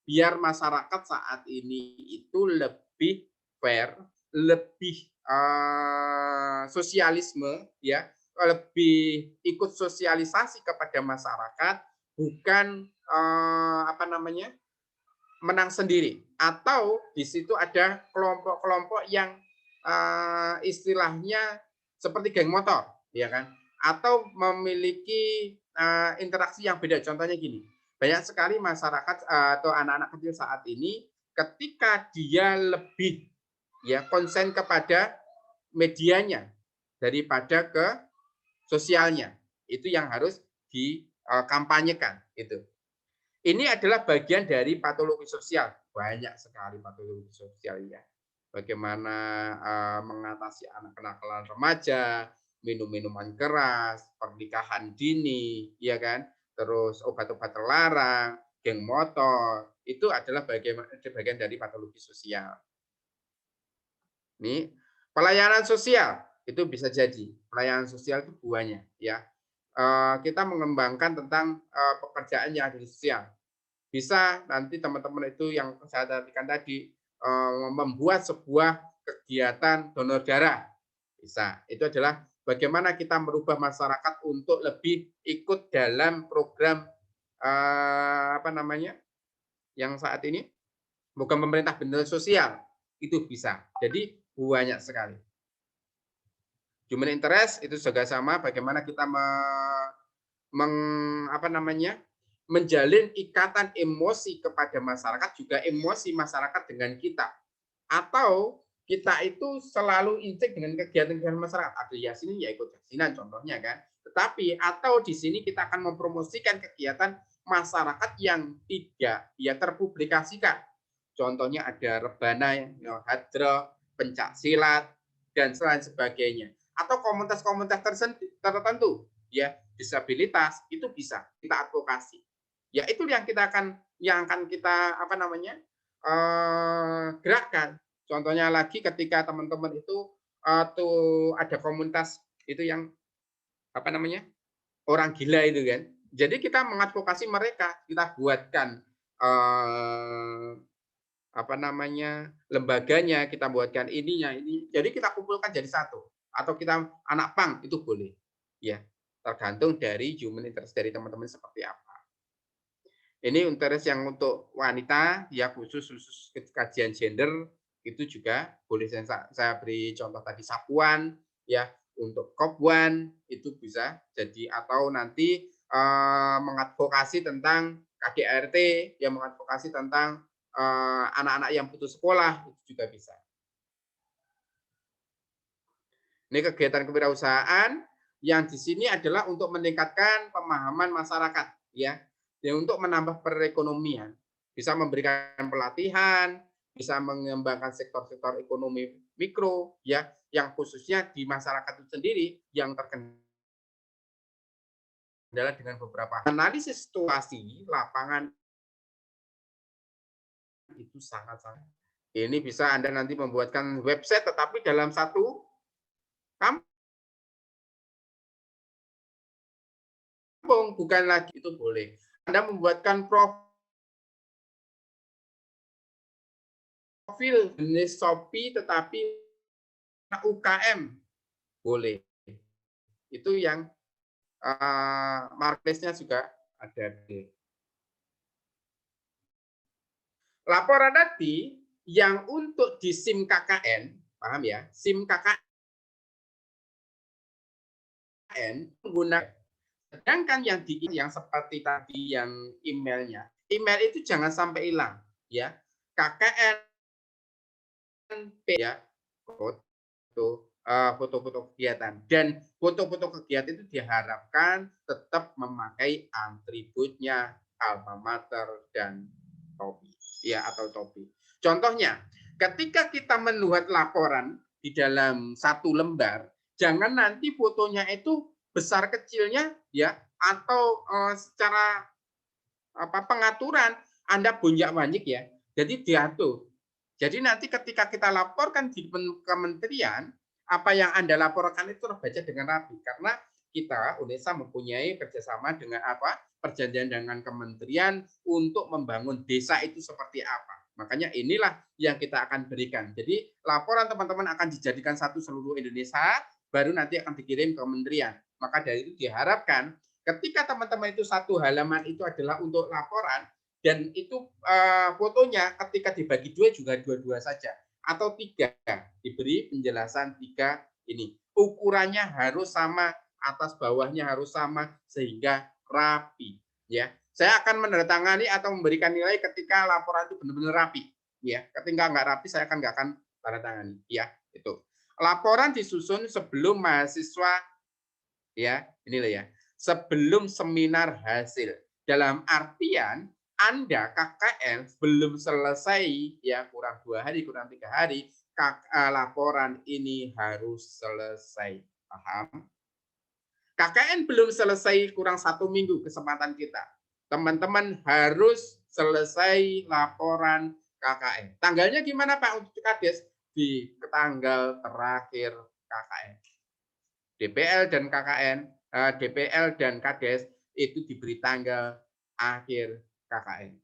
biar masyarakat saat ini itu lebih fair, lebih sosialisme, ya, lebih ikut sosialisasi kepada masyarakat, bukan menang sendiri. Atau di situ ada kelompok-kelompok yang istilahnya seperti geng motor, ya kan? Atau memiliki interaksi yang beda. Contohnya gini, banyak sekali masyarakat atau anak-anak kecil saat ini ketika dia lebih ya konsen kepada medianya daripada ke sosialnya, itu yang harus dikampanyekan. Itu. Ini adalah bagian dari patologi sosial. Banyak sekali patologi sosial ya. Bagaimana mengatasi anak kenakalan remaja, minum-minuman keras, pernikahan dini, ya kan? Terus obat-obat terlarang, geng motor, itu adalah bagian dari patologi sosial. Ini pelayanan sosial itu bisa jadi pelayanan sosial itu buahnya, ya. Kita mengembangkan tentang pekerjaan yang ada di sosial. Bisa nanti teman-teman itu yang saya tadikan tadi membuat sebuah kegiatan donor darah. Bisa. Itu adalah bagaimana kita merubah masyarakat untuk lebih ikut dalam program yang saat ini bukan pemerintah benar sosial. Itu bisa. Jadi banyak sekali. Human interest itu juga sama bagaimana kita menjalin ikatan emosi kepada masyarakat, juga emosi masyarakat dengan kita. Atau kita itu selalu intik dengan kegiatan-kegiatan masyarakat. Ada yasinan, ya ikut yasinan contohnya kan. Tetapi atau di sini kita akan mempromosikan kegiatan masyarakat yang tidak ya terpublikasikan. Contohnya ada rebana, ya, hadroh, pencak silat, dan lain sebagainya. Atau komunitas-komunitas tertentu, ya disabilitas itu bisa kita advokasi. Ya itu yang akan kita gerakkan. Contohnya lagi ketika teman-teman itu tuh ada komunitas itu yang orang gila itu kan. Jadi kita mengadvokasi mereka, kita buatkan lembaganya, kita buatkan ini. Jadi kita kumpulkan jadi satu. Atau kita anak pang itu boleh. Ya, tergantung dari human interest dari teman-teman seperti apa. Ini interest yang untuk wanita, ya khusus kajian gender itu juga boleh saya beri contoh tadi sapuan, ya untuk Kopwan itu bisa jadi, atau nanti mengadvokasi tentang KDRT, yang mengadvokasi tentang anak-anak yang putus sekolah itu juga bisa. Ini kegiatan kewirausahaan yang di sini adalah untuk meningkatkan pemahaman masyarakat, ya untuk menambah perekonomian, bisa memberikan pelatihan, bisa mengembangkan sektor-sektor ekonomi mikro, ya yang khususnya di masyarakat itu sendiri yang terkendala dengan beberapa analisis situasi lapangan itu sangat-sangat. Ini bisa Anda nanti membuatkan website, tetapi dalam satu kampung, bukan lagi itu boleh. Anda membuatkan profil jenis Shopee, tetapi UKM boleh. Itu yang marketplace-nya juga ada. Laporan tadi yang untuk di SIM KKN, paham ya? SIM KKN menggunakan, sedangkan yang seperti tadi yang emailnya, email itu jangan sampai hilang, ya. KKN, ya, foto-foto kegiatan, dan foto-foto kegiatan itu diharapkan tetap memakai atributnya alma mater dan topi. Ya, atau topi. Contohnya, ketika kita membuat laporan di dalam satu lembar, jangan nanti fotonya itu besar kecilnya, ya, atau secara pengaturan Anda bonjak-banjik, ya. Jadi diatur. Jadi nanti ketika kita laporkan di kementerian, apa yang Anda laporkan itu terbaca dengan rapi, karena kita UNESA mempunyai kerjasama dengan perjanjian dengan kementerian untuk membangun desa itu seperti apa. Makanya inilah yang kita akan berikan. Jadi laporan teman-teman akan dijadikan satu seluruh Indonesia, baru nanti akan dikirim ke kementerian. Maka dari itu diharapkan ketika teman-teman itu satu halaman itu adalah untuk laporan, dan itu fotonya ketika dibagi dua juga dua-dua saja, atau 3, diberi penjelasan 3 ini. Ukurannya harus sama, atas bawahnya harus sama, sehingga rapi, ya. Saya akan menandatangani atau memberikan nilai ketika laporan itu benar-benar rapi, ya. Ketika nggak rapi saya nggak akan tanda tangani, ya. Itu laporan disusun sebelum mahasiswa, ya, inilah ya, sebelum seminar hasil, dalam artian Anda KKN belum selesai, ya, kurang 2 hari, kurang 3 hari, laporan ini harus selesai, paham? KKN belum selesai kurang 1 minggu kesempatan kita. Teman-teman harus selesai laporan KKN. Tanggalnya gimana Pak untuk Kades? Di tanggal terakhir KKN. DPL dan KKN, DPL dan Kades itu diberi tanggal akhir KKN.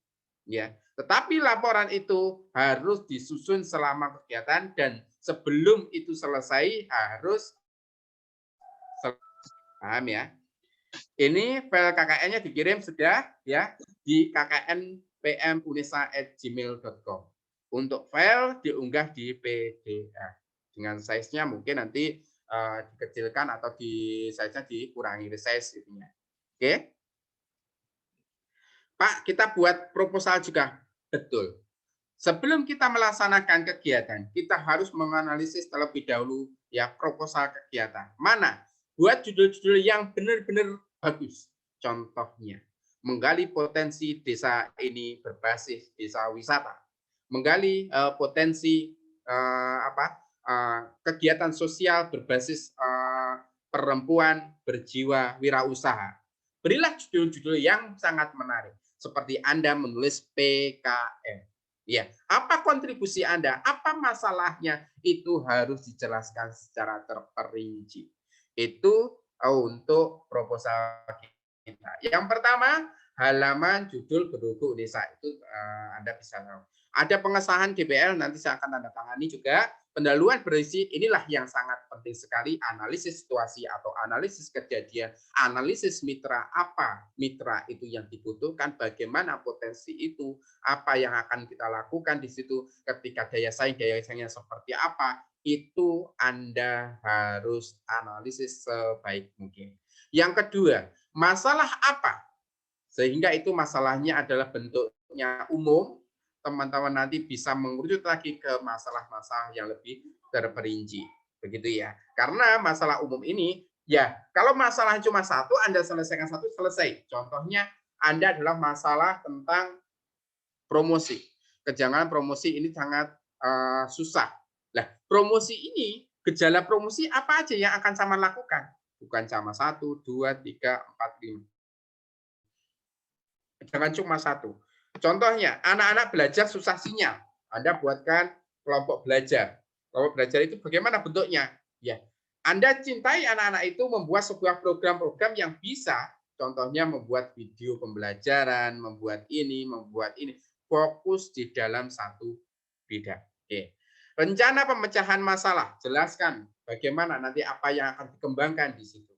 Ya, tetapi laporan itu harus disusun selama kegiatan, dan sebelum itu selesai harus paham ya. Ini file KKN-nya dikirim sudah, ya, di kknpmunesa@gmail.com. Untuk file diunggah di PDF. Dengan size-nya mungkin nanti dikecilkan atau di size-nya dikurangi size itunya. Oke. Pak, kita buat proposal juga. Betul. Sebelum kita melaksanakan kegiatan, kita harus menganalisis terlebih dahulu, ya, proposal kegiatan. Mana Buat judul-judul yang benar-benar bagus. Contohnya, menggali potensi desa ini berbasis desa wisata, menggali potensi kegiatan sosial berbasis perempuan berjiwa wirausaha. Berilah judul-judul yang sangat menarik, seperti Anda menulis PKM. Ya, apa kontribusi Anda? Apa masalahnya? Itu harus dijelaskan secara terperinci. Itu untuk proposal kita. Yang pertama, halaman judul penduduk desa itu Anda bisa tahu. Ada pengesahan DPL, nanti saya akan tanda tangani juga. Pendahuluan berisi, inilah yang sangat penting sekali, analisis situasi atau analisis kejadian, analisis mitra, apa mitra itu yang dibutuhkan, bagaimana potensi itu, apa yang akan kita lakukan di situ, ketika daya saingnya seperti apa, itu Anda harus analisis sebaik mungkin. Yang kedua, masalah apa? Sehingga itu masalahnya adalah bentuknya umum, teman-teman nanti bisa mengerucut lagi ke masalah-masalah yang lebih terperinci. Begitu ya. Karena masalah umum ini, ya kalau masalah cuma satu, Anda selesaikan satu, selesai. Contohnya, Anda adalah masalah tentang promosi. Kejanggalan promosi ini sangat susah. Nah, promosi ini, gejala promosi apa aja yang akan sama lakukan? Bukan sama 1, 2, 3, 4, 5. Jangan cuma satu. Contohnya, anak-anak belajar susah sinyal. Anda buatkan kelompok belajar. Kelompok belajar itu bagaimana bentuknya? Ya, Anda cintai anak-anak itu membuat sebuah program-program yang bisa, contohnya membuat video pembelajaran, membuat ini, fokus di dalam satu bidang. Oke. Rencana pemecahan masalah, jelaskan bagaimana nanti apa yang akan dikembangkan di situ.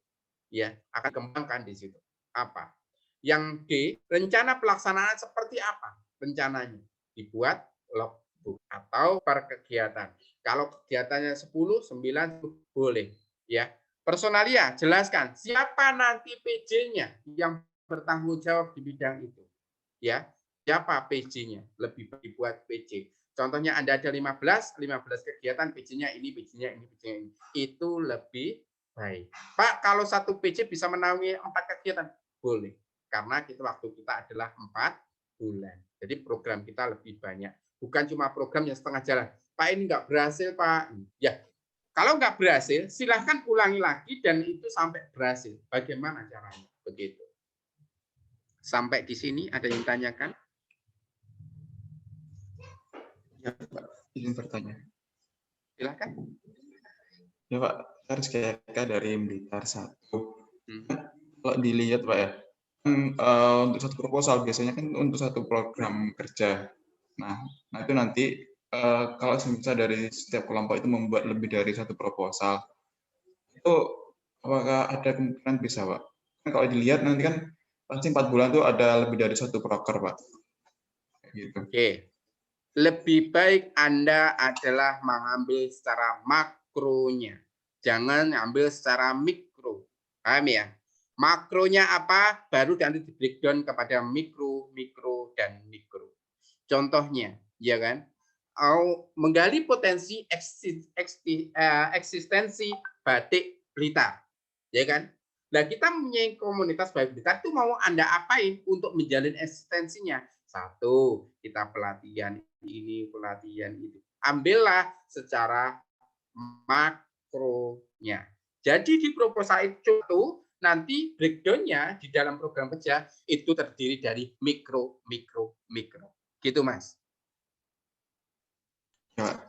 Ya, akan kembangkan di situ. Apa? Yang D, rencana pelaksanaan seperti apa? Rencananya dibuat logbook atau per kegiatan. Kalau kegiatannya 10, 9 boleh, ya. Personalia, jelaskan siapa nanti PJ-nya yang bertanggung jawab di bidang itu. Ya, siapa PJ-nya? Lebih baik dibuat PJ. Contohnya Anda ada 15 kegiatan, PJ-nya ini, PJ-nya ini, PJ-nya ini. Itu lebih baik. Pak, kalau satu PJ bisa menaungi 4 kegiatan, boleh. Karena waktu kita adalah 4 bulan. Jadi program kita lebih banyak. Bukan cuma program yang setengah jalan. Pak, ini nggak berhasil, Pak. Ya, kalau nggak berhasil, silahkan ulangi lagi dan itu sampai berhasil. Bagaimana caranya? Begitu. Sampai di sini ada yang tanyakan? Ya, Pak. Izin bertanya. Silahkan. Ya, Pak. Saya harus kayak dari Blitar 1. Kalau dilihat, Pak ya, untuk satu proposal biasanya kan untuk satu program kerja. Nah itu nanti kalau misalnya dari setiap kelompok itu membuat lebih dari satu proposal, itu apakah ada kemungkinan bisa, Pak? Kalau dilihat nanti kan pasti 4 bulan itu ada lebih dari satu proker, Pak. Gitu. Oke. Lebih baik Anda adalah mengambil secara makronya. Jangan ambil secara mikro. Paham ya? Makronya apa? Baru nanti di breakdown kepada mikro, mikro, dan mikro. Contohnya, ya kan? Menggali potensi eksistensi batik Blitar. Ya kan? Nah, kita mempunyai komunitas batik Blitar itu mau Anda apain untuk menjalin eksistensinya? Satu, kita pelatihan ini, pelatihan itu. Ambillah secara makronya. Jadi di proposal itu nanti breakdown-nya di dalam program kerja itu terdiri dari mikro, mikro, mikro. Gitu, Mas. Ya,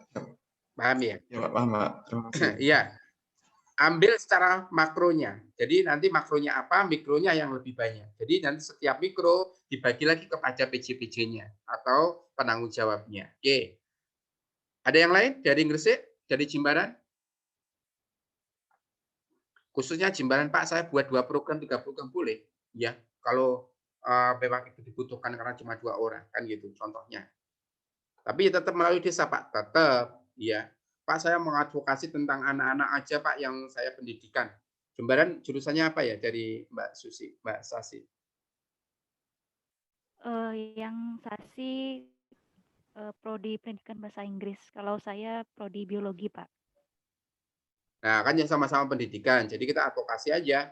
paham ya? Ya, Pak, paham, Pak. Terima kasih. Iya. Ambil secara makronya. Jadi nanti makronya apa, mikronya yang lebih banyak. Jadi nanti setiap mikro dibagi lagi kepada PJ-PJ-nya atau penanggung jawabnya. Oke. Ada yang lain dari Gresik, dari Jimbaran? Khususnya Jimbaran, Pak, saya buat 2 program, 3 program boleh. Ya, kalau memang itu dibutuhkan karena cuma 2 orang, kan gitu contohnya. Tapi tetap melalui desa, Pak. Tetap, ya. Pak, saya mengadvokasi tentang anak-anak aja, Pak, yang saya pendidikan. Jembaran jurusannya apa ya dari Mbak Susi, Mbak Sasi? Yang Sasi prodi pendidikan bahasa Inggris. Kalau saya prodi biologi, Pak. Nah, kan yang sama-sama pendidikan. Jadi kita advokasi aja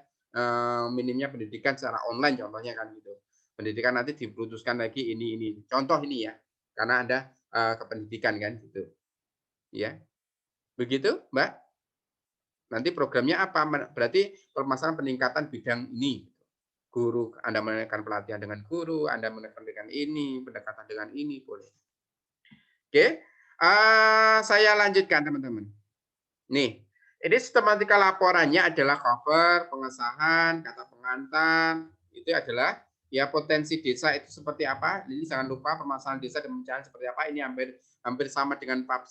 minimnya pendidikan secara online contohnya kan gitu. Pendidikan nanti diputuskan lagi ini. Contoh ini ya. Karena ada kependidikan kan gitu. Ya. Begitu, Mbak? Nanti programnya apa? Berarti permasalahan peningkatan bidang ini. Guru, Anda menekan pelatihan dengan guru, Anda menekan dengan ini, pendekatan dengan ini, boleh. Oke, saya lanjutkan teman-teman. Nih, ini sistematika laporannya adalah cover, pengesahan, kata pengantar, itu adalah ya potensi desa itu seperti apa. Ini jangan lupa permasalahan desa dan perencanaan seperti apa. Ini hampir sama dengan bab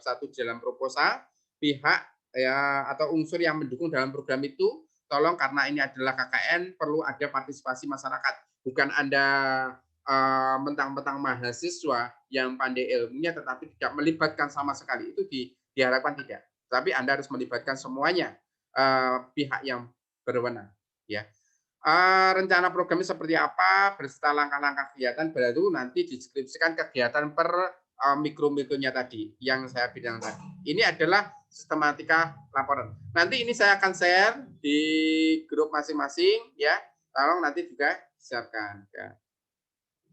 1 dalam proposal. Pihak ya atau unsur yang mendukung dalam program itu, tolong karena ini adalah KKN perlu ada partisipasi masyarakat. Bukan Anda mentang-mentang mahasiswa yang pandai ilmunya tetapi tidak melibatkan sama sekali. Itu diharapkan tidak. Tapi Anda harus melibatkan semuanya pihak yang berwenang. Ya, rencana programnya seperti apa, beserta langkah-langkah kegiatan, baru nanti deskripsikan kegiatan per mikro-mikronya tadi yang saya bilang tadi. Ini adalah sistematika laporan. Nanti ini saya akan share di grup masing-masing, ya. Tolong nanti juga siapkan. Ya.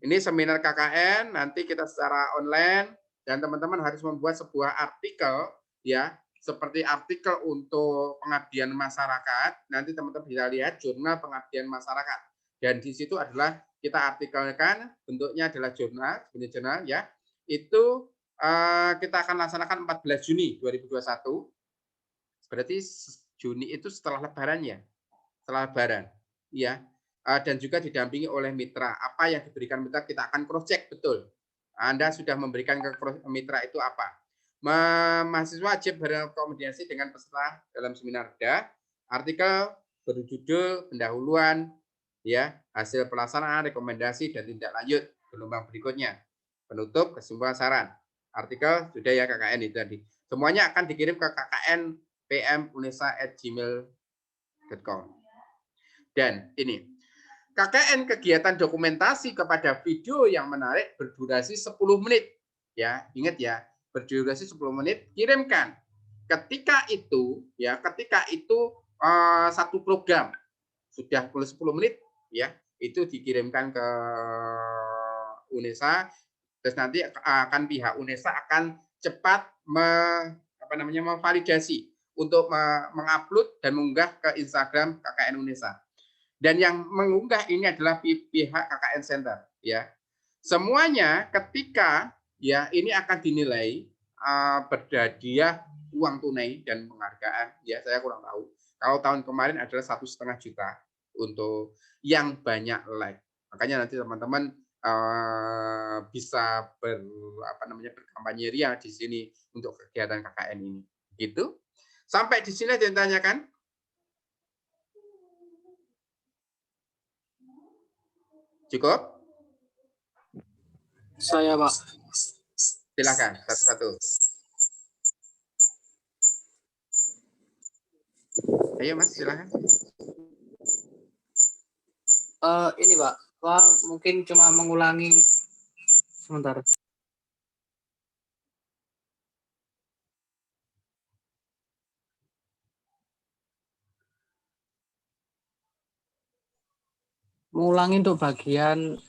Ini seminar KKN, nanti kita secara online dan teman-teman harus membuat sebuah artikel, ya. Seperti artikel untuk pengabdian masyarakat, nanti teman-teman bisa lihat jurnal pengabdian masyarakat. Dan di situ adalah kita artikelkan, bentuknya adalah jurnal, ya. Itu kita akan laksanakan 14 Juni 2021. Berarti Juni itu setelah Lebaran ya, setelah Lebaran, ya. Dan juga didampingi oleh mitra. Apa yang diberikan mitra kita akan cross check betul. Anda sudah memberikan ke mitra itu apa? Mahasiswa wajib berkomunikasi dengan peserta dalam seminar. Artikel berjudul pendahuluan, ya, hasil pelaksanaan, rekomendasi dan tindak lanjut gelombang berikutnya. Penutup, kesimpulan, saran. Artikel sudah ya KKN itu tadi. Semuanya akan dikirim ke kknpmunesa@gmail.com. Dan ini KKN kegiatan dokumentasi kepada video yang menarik berdurasi 10 menit. Ya, ingat ya. Berdurasi 10 menit, kirimkan. Ketika itu satu program sudah 10 menit, ya itu dikirimkan ke UNESA, terus nanti akan pihak UNESA akan cepat memvalidasi untuk mengupload dan mengunggah ke Instagram KKN UNESA. Dan yang mengunggah ini adalah pihak KKN Center, ya. Semuanya ketika ya ini akan dinilai berhadiah uang tunai dan penghargaan. Ya, saya kurang tahu. Kalau tahun kemarin adalah 1,5 juta untuk yang banyak like. Makanya nanti teman-teman bisa berkampanye ria di sini untuk kegiatan KKN ini. Gitu. Sampai di sini ditanyakan. Cukup? Saya, Pak. Silakan satu-satu. Ayo Mas, silakan. Ini Pak, mungkin cuma mengulangi sebentar. Mengulangi untuk bagian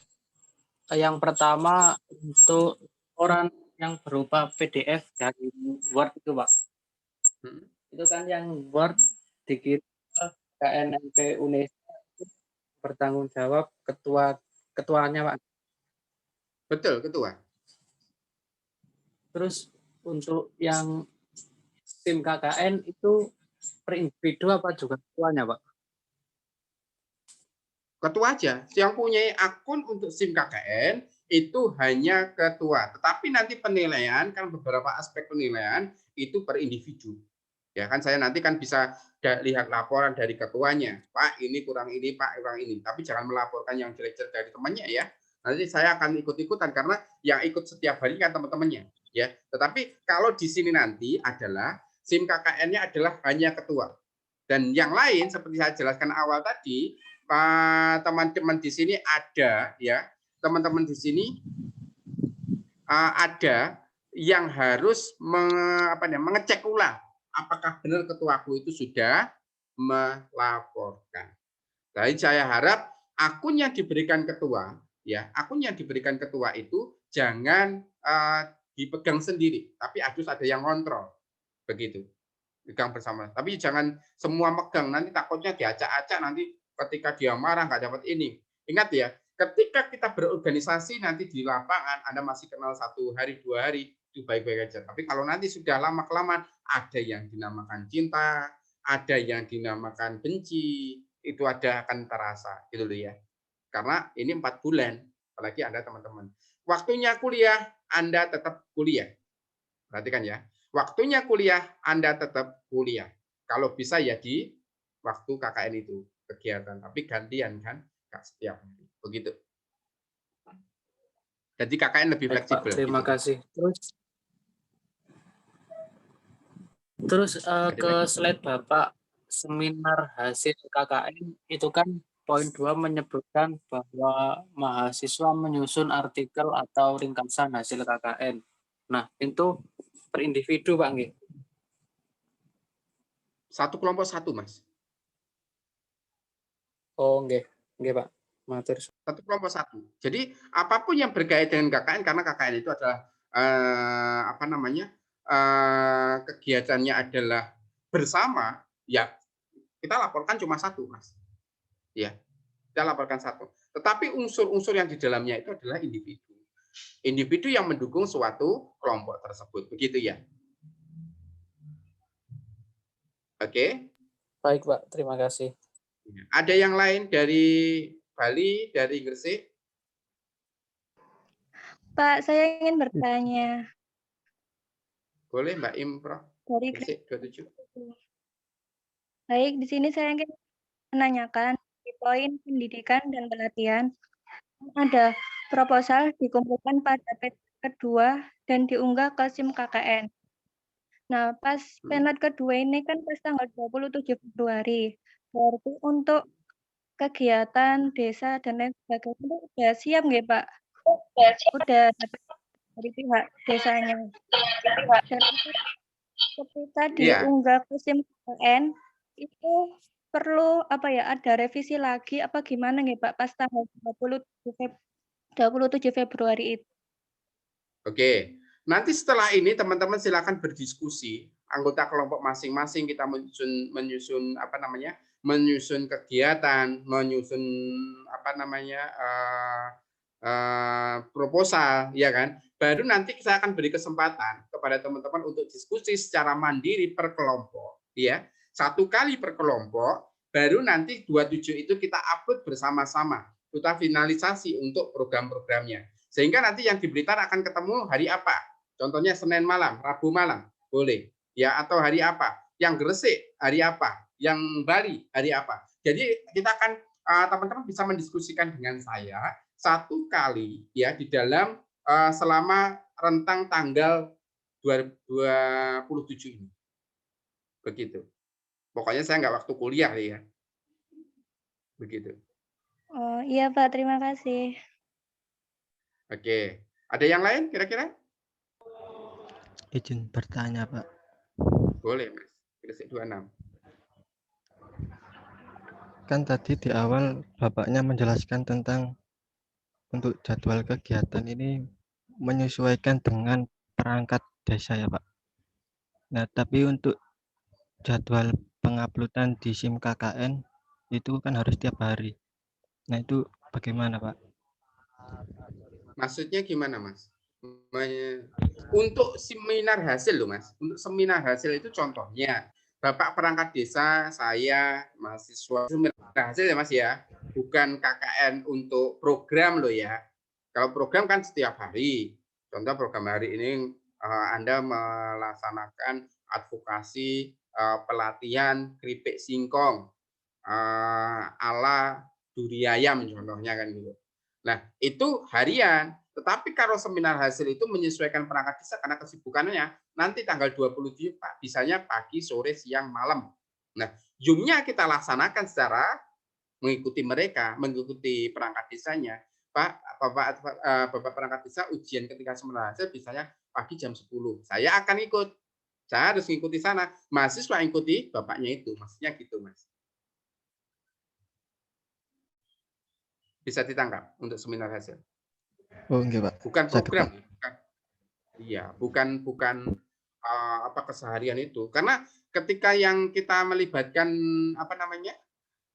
yang pertama untuk orang yang berupa PDF dari Word itu Pak. Itu kan yang Word dikirim ke KNMP UNESA, bertanggung jawab ketuanya Pak. Betul, ketua. Terus untuk yang tim KKN itu per individu apa juga ketuanya Pak? Ketua aja. Yang punya akun untuk SIM KKN itu hanya ketua. Tetapi nanti penilaian, kan beberapa aspek penilaian itu per individu. Ya kan saya nanti kan bisa lihat laporan dari ketuanya. Pak, ini kurang ini, Pak, kurang ini. Tapi jangan melaporkan yang jelek-jelek dari temannya ya. Nanti saya akan ikut-ikutan karena yang ikut setiap hari kan teman-temannya. Ya. Tetapi kalau di sini nanti adalah SIM KKN-nya adalah hanya ketua. Dan yang lain seperti saya jelaskan awal tadi, teman-teman di sini ada ya, teman-teman di sini ada yang harus mengecek ulang apakah benar ketuaku itu sudah melaporkan. Jadi saya harap akun yang diberikan ketua, ya akun yang diberikan ketua itu jangan dipegang sendiri, tapi harus ada yang kontrol, begitu. Pegang bersama. Tapi jangan semua megang, nanti takutnya diacak-acak, nanti ketika dia marah nggak dapat ini. Ingat ya, ketika kita berorganisasi nanti di lapangan, Anda masih kenal 1 hari, 2 hari, itu baik-baik aja. Tapi kalau nanti sudah lama-kelamaan, ada yang dinamakan cinta, ada yang dinamakan benci, itu ada akan terasa, gitu loh ya. Karena ini 4 bulan, apalagi Anda teman-teman. Waktunya kuliah, Anda tetap kuliah. Perhatikan ya. Waktunya kuliah, Anda tetap kuliah. Kalau bisa ya di waktu KKN itu kegiatan, tapi gantian kan, nggak setiap hari. Begitu. Jadi KKN lebih Baik, Pak, fleksibel. terima gitu. kasih. Terus ke slide Bapak seminar hasil KKN itu kan poin 2 menyebutkan bahwa mahasiswa menyusun artikel atau ringkasan hasil KKN. Nah, itu per individu, Pak, nggih? Satu kelompok satu, Mas. Oh, nggih. Nggih, Pak. Matur. Satu kelompok satu. Jadi apapun yang berkaitan dengan KKN, karena KKN itu adalah kegiatannya adalah bersama, ya kita laporkan cuma satu, Mas. Ya, kita laporkan satu. Tetapi unsur-unsur yang di dalamnya itu adalah individu. Individu yang mendukung suatu kelompok tersebut. Begitu ya. Oke. Baik, Pak. Terima kasih. Ada yang lain dari Bali, dari Gresik? Pak, saya ingin bertanya. Boleh, Mbak Impro. Dari Gresik 27. Baik, di sini saya ingin menanyakan di poin pendidikan dan pelatihan ada proposal dikumpulkan pada kedua dan diunggah ke SIM KKN. Nah, pas penat kedua ini kan pas tanggal 27 Februari. Berarti untuk kegiatan desa dan lain sebagainya itu sudah siap nggak, Pak? Udah dari pihak desanya. Dan ketika diunggah ke SIM KKN itu perlu ada revisi lagi apa gimana nggih Pak pas tanggal 27 Februari itu? Oke. Nanti setelah ini teman-teman silakan berdiskusi, anggota kelompok masing-masing kita menyusun kegiatan, menyusun proposal, ya kan? Baru nanti saya akan beri kesempatan kepada teman-teman untuk diskusi secara mandiri per kelompok, ya. 1 kali per kelompok, baru nanti 27 itu kita upload bersama-sama, kita finalisasi untuk program-programnya. Sehingga nanti yang di Blitar akan ketemu hari apa? Contohnya Senin malam, Rabu malam, boleh. Ya, atau hari apa? Yang Gresik hari apa? Yang Bali hari apa? Jadi kita akan teman-teman bisa mendiskusikan dengan saya 1 kali ya di dalam selama rentang tanggal 27 ini. Begitu. Pokoknya saya nggak waktu kuliah ya. Begitu. Oh iya Pak, terima kasih. Oke. Ada yang lain kira-kira? Izin bertanya, Pak. Boleh, Mas. Gresik 26. Kan tadi di awal Bapaknya menjelaskan tentang untuk jadwal kegiatan ini menyesuaikan dengan perangkat desa ya, Pak. Nah, tapi untuk jadwal penguploadan di SIM KKN itu kan harus tiap hari. Nah, itu bagaimana, Pak? Maksudnya gimana, Mas? Untuk seminar hasil loh, Mas. Untuk seminar hasil itu contohnya Bapak perangkat desa, saya mahasiswa seminar hasil ya, Mas ya. Bukan KKN untuk program loh ya. Kalau program kan setiap hari. Contoh program hari ini Anda melaksanakan advokasi pelatihan keripik singkong ala duri ayam contohnya kan gitu. Nah, itu harian. Tetapi kalau seminar hasil itu menyesuaikan perangkat desa karena kesibukannya, nanti tanggal 27 Pak, bisanya pagi, sore, siang, malam. Nah, Zoom-nya kita laksanakan secara mengikuti mereka, mengikuti perangkat desanya. Bapak perangkat desa ujian ketika seminar hasil bisanya pagi jam 10. Saya akan ikut Saya harus ngikuti sana, mahasiswa ikuti bapaknya itu, maksudnya gitu, Mas. Bisa ditangkap untuk seminar hasil. Oh, enggak, Pak. Bukan Sakit, program, Pak. bukan. Iya, bukan apa keseharian itu. Karena ketika yang kita melibatkan apa namanya?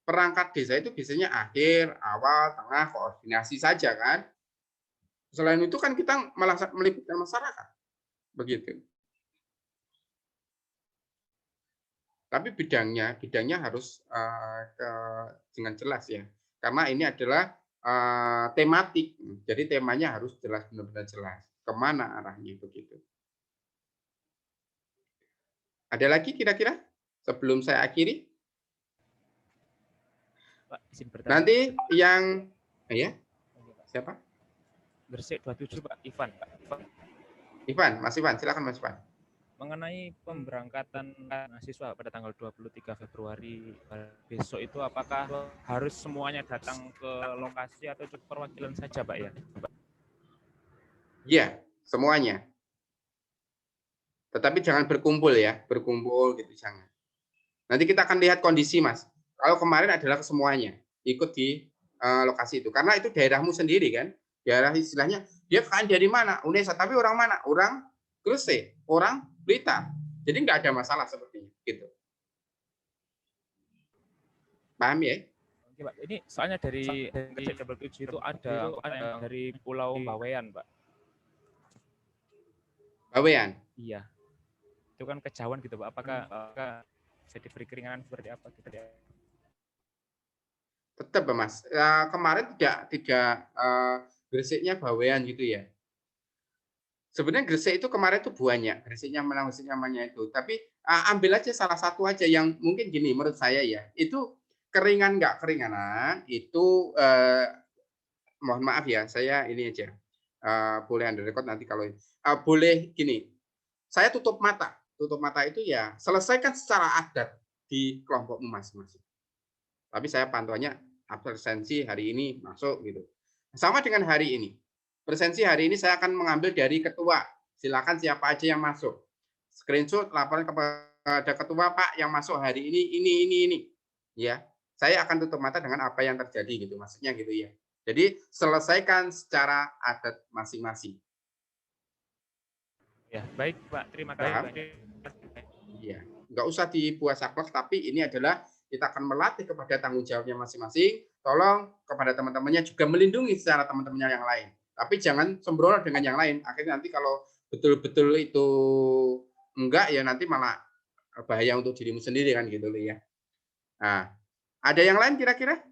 Perangkat desa itu biasanya akhir, awal, tengah, koordinasi saja kan. Selain itu kan kita malah melibatkan masyarakat. Begitu. Tapi bidangnya harus dengan jelas ya. Karena ini adalah tematik. Jadi temanya harus jelas, benar-benar jelas. Kemana arahnya begitu. Ada lagi kira-kira sebelum saya akhiri? Pak, izin bertanya. Nanti yang ya siapa? Gresik 27 Pak, Ivan. Pak. Ivan, Mas Ivan, silakan Mas Ivan. Mengenai pemberangkatan mahasiswa pada tanggal 23 Februari besok itu apakah harus semuanya datang ke lokasi atau cukup perwakilan saja, Pak ya? Iya, semuanya. Tetapi jangan berkumpul ya, berkumpul gitu jangan. Nanti kita akan lihat kondisi, Mas. Kalau kemarin adalah semuanya ikut di lokasi itu, karena itu daerahmu sendiri kan, daerah istilahnya dia kan dari mana, Unesa, tapi orang mana, orang Gresik, orang Blitar, jadi nggak ada masalah seperti itu. Paham ya? Oke, Pak. Ini soalnya dari Gresik 27 itu ada yang dari Pulau Bawean, Pak. Bawean? Iya. Itu kan kejauhan gitu, Pak. Apakah bisa diberi keringanan seperti apa gitu ya? Tetap, Mas. Kemarin tidak Gresiknya Bawean gitu ya. Sebenarnya Gresik itu kemarin itu banyak, Gresiknya namanya itu. Tapi ambil aja salah satu aja yang mungkin gini menurut saya ya. Itu keringan nggak keringanan, itu mohon maaf ya, saya ini aja. Boleh under record nanti kalau boleh gini. Saya tutup mata. Tutup mata itu ya selesaikan secara adat di kelompokmu masing-masing. Tapi saya pantauannya absensi hari ini masuk gitu. Sama dengan hari ini. Presensi hari ini saya akan mengambil dari ketua. Silakan siapa aja yang masuk. Screenshot laporan kepada ketua, Pak, yang masuk hari ini. Ya, saya akan tutup mata dengan apa yang terjadi gitu. Maksudnya gitu ya. Jadi selesaikan secara adat masing-masing. Ya, baik Pak. Terima kasih. Iya, nggak usah dibuat saklek, tapi ini adalah kita akan melatih kepada tanggung jawabnya masing-masing. Tolong kepada teman-temannya juga melindungi secara teman-temannya yang lain. Tapi jangan sembrono dengan yang lain. Akhirnya nanti kalau betul-betul itu enggak, ya nanti malah bahaya untuk dirimu sendiri kan gitu loh ya. Nah, ada yang lain kira-kira?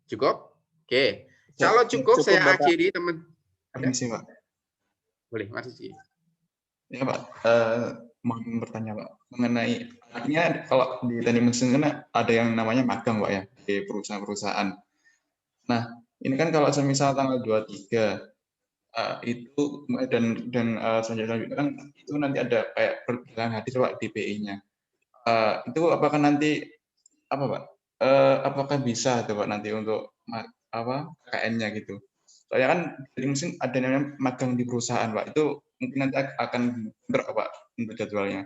Cukup? Oke. Kalau cukup saya akhiri teman. Permisi, Pak. Boleh, masih sih. Ya, Pak. Mohon bertanya, Pak. Mengenai artinya kalau di teknik mesin kan ada yang namanya magang, Pak ya, di perusahaan-perusahaan. Nah, ini kan kalau semisal tanggal 23 itu dan selanjutnya kan itu nanti ada kayak perbilangan hadir, Pak, di PI-nya. Itu apakah nanti apa, Pak? Apakah bisa tuh, Pak, nanti untuk KKN-nya gitu? Soalnya kan di mesin ada namanya magang di perusahaan, Pak. Itu mungkin nanti akan berat, Pak, untuk jadwalnya.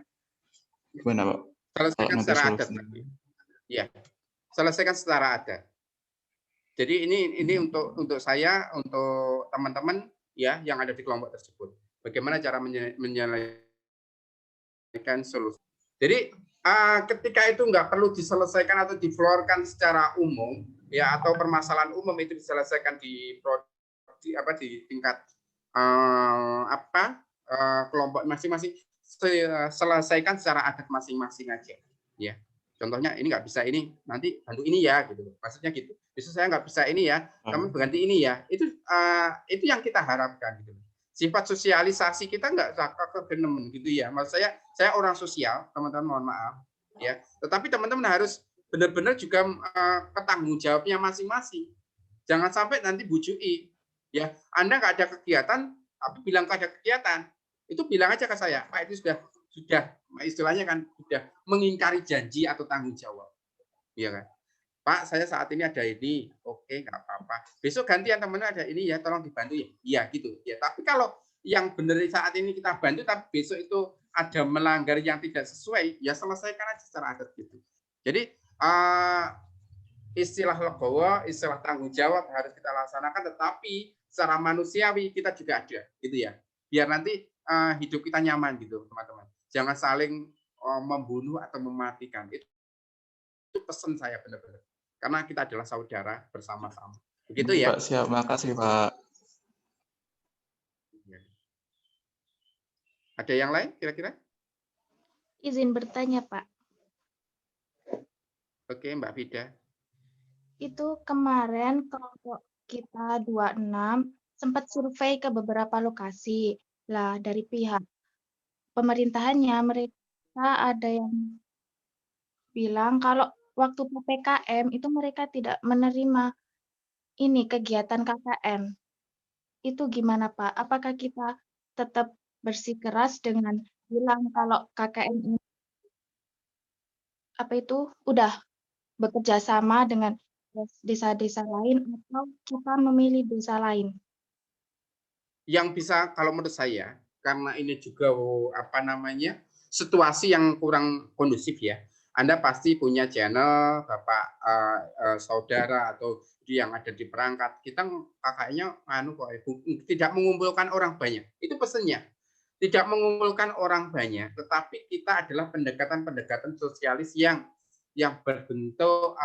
Gimana, Pak? Selesaikan secara adat. Ya, selesaikan secara adat. Jadi ini untuk saya, untuk teman-teman ya yang ada di kelompok tersebut. Bagaimana cara menyelesaikan solusi. Jadi ketika itu nggak perlu diselesaikan atau diflorkan secara umum ya, atau permasalahan umum itu diselesaikan di tingkat kelompok masing-masing, selesaikan secara adat masing-masing aja ya. Contohnya ini nggak bisa ini, nanti bantu ini ya gitu, maksudnya gitu. Bisa saya nggak bisa ini ya, kamu ganti ini ya. Itu yang kita harapkan gitu. Sifat sosialisasi kita nggak kegenemen gitu ya. Maksud saya orang sosial, teman-teman mohon maaf ya. Tetapi teman-teman harus benar-benar juga ketanggung jawabnya masing-masing. Jangan sampai nanti bujui ya. Anda nggak ada kegiatan, tapi bilang nggak ada kegiatan, itu bilang aja ke saya, Pak, itu sudah istilahnya kan sudah mengingkari janji atau tanggung jawab, ya kan? Pak, saya saat ini ada ini, oke, nggak apa-apa. Besok gantian temennya ada ini ya, tolong dibantu ya. Iya gitu. Ya, tapi kalau yang benar saat ini kita bantu, tapi besok itu ada melanggar yang tidak sesuai, ya selesaikan aja secara adat gitu. Jadi istilah legowo, istilah tanggung jawab harus kita laksanakan, tetapi secara manusiawi kita juga ada, gitu ya. Biar nanti hidup kita nyaman gitu, teman-teman. Jangan saling membunuh atau mematikan. Itu pesan saya benar-benar. Karena kita adalah saudara bersama-sama. Begitu ya. Pak, siap. Makasih, Pak. Ada yang lain kira-kira? Izin bertanya, Pak. Oke, Mbak Vida. Itu kemarin kelompok kita 26 sempat survei ke beberapa lokasi. Lah, dari pihak pemerintahannya, mereka ada yang bilang kalau waktu PPKM itu mereka tidak menerima ini kegiatan KKN. Itu gimana, Pak? Apakah kita tetap bersikeras dengan bilang kalau KKN ini udah bekerja sama dengan desa-desa lain atau kita memilih desa lain? Yang bisa kalau menurut saya, karena ini juga situasi yang kurang kondusif ya. Anda pasti punya channel Bapak saudara atau yang ada di perangkat. Kita kakaknya tidak mengumpulkan orang banyak. Itu pesannya. Tidak mengumpulkan orang banyak, tetapi kita adalah pendekatan sosialis yang berbentuk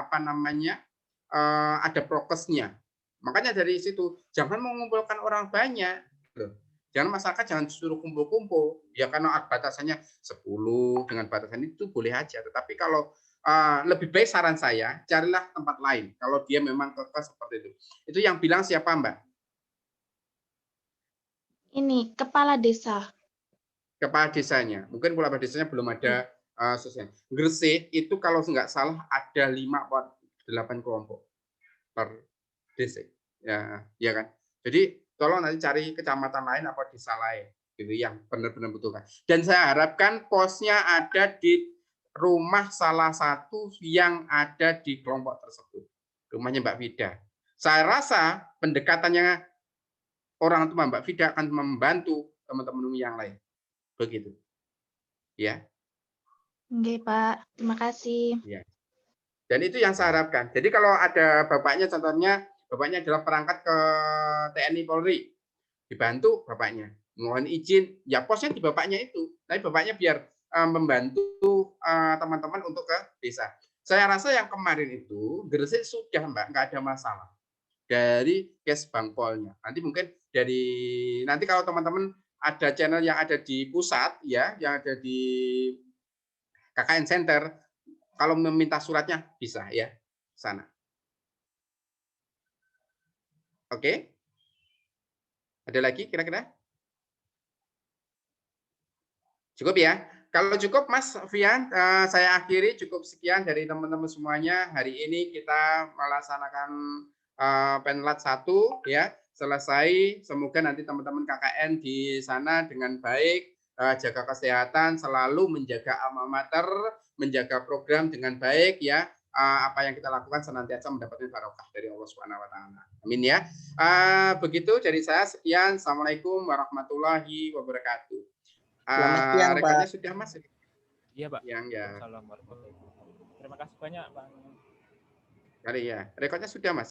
ada prokesnya. Makanya dari situ jangan mengumpulkan orang banyak. Jangan masyarakat jangan suruh kumpul-kumpul. Ya karena batasannya 10 dengan batasan itu boleh aja. Tetapi kalau lebih baik saran saya carilah tempat lain. Kalau dia memang kekeh seperti itu. Itu yang bilang siapa, Mbak? Ini kepala desa. Kepala desanya. Mungkin kepala desanya belum ada sosial. Gresik itu kalau nggak salah ada 5 atau 8 kelompok per desa. Ya kan. Jadi tolong nanti cari kecamatan lain apa desa lain gitu yang benar-benar butuhkan. Dan saya harapkan posnya ada di rumah salah satu yang ada di kelompok tersebut. Rumahnya Mbak Vida. Saya rasa pendekatannya orang tua Mbak Vida akan membantu teman-teman yang lain. Begitu. Ya. Oke, Pak. Terima kasih. Ya. Dan itu yang saya harapkan. Jadi kalau ada bapaknya, contohnya bapaknya adalah perangkat ke TNI Polri, dibantu bapaknya. Mohon izin, ya posnya di bapaknya itu. Tapi bapaknya biar membantu teman-teman untuk ke desa. Saya rasa yang kemarin itu Gresik sudah Mbak, nggak ada masalah dari case Bangpolnya. Nanti mungkin nanti kalau teman-teman ada channel yang ada di pusat ya, yang ada di KKN Center, kalau meminta suratnya bisa ya sana. Oke. Ada lagi kira-kira? Cukup ya. Kalau cukup Mas Fian, saya akhiri cukup sekian dari teman-teman semuanya. Hari ini kita melaksanakan penlat 1 ya. Selesai, semoga nanti teman-teman KKN di sana dengan baik, jaga kesehatan, selalu menjaga alma mater, menjaga program dengan baik ya. Apa yang kita lakukan senantiasa mendapatkan barokah dari Allah Subhanahu wa taala. Amin ya. Begitu dari saya, sekian. Assalamualaikum warahmatullahi wabarakatuh. Selamat siang, Pak. Rekodnya sudah Mas? Iya, Pak. Yang ya. Assalamualaikum warahmatullahi wabarakatuh. Terima kasih banyak, Pak. Kali ya. Rekodnya sudah Mas?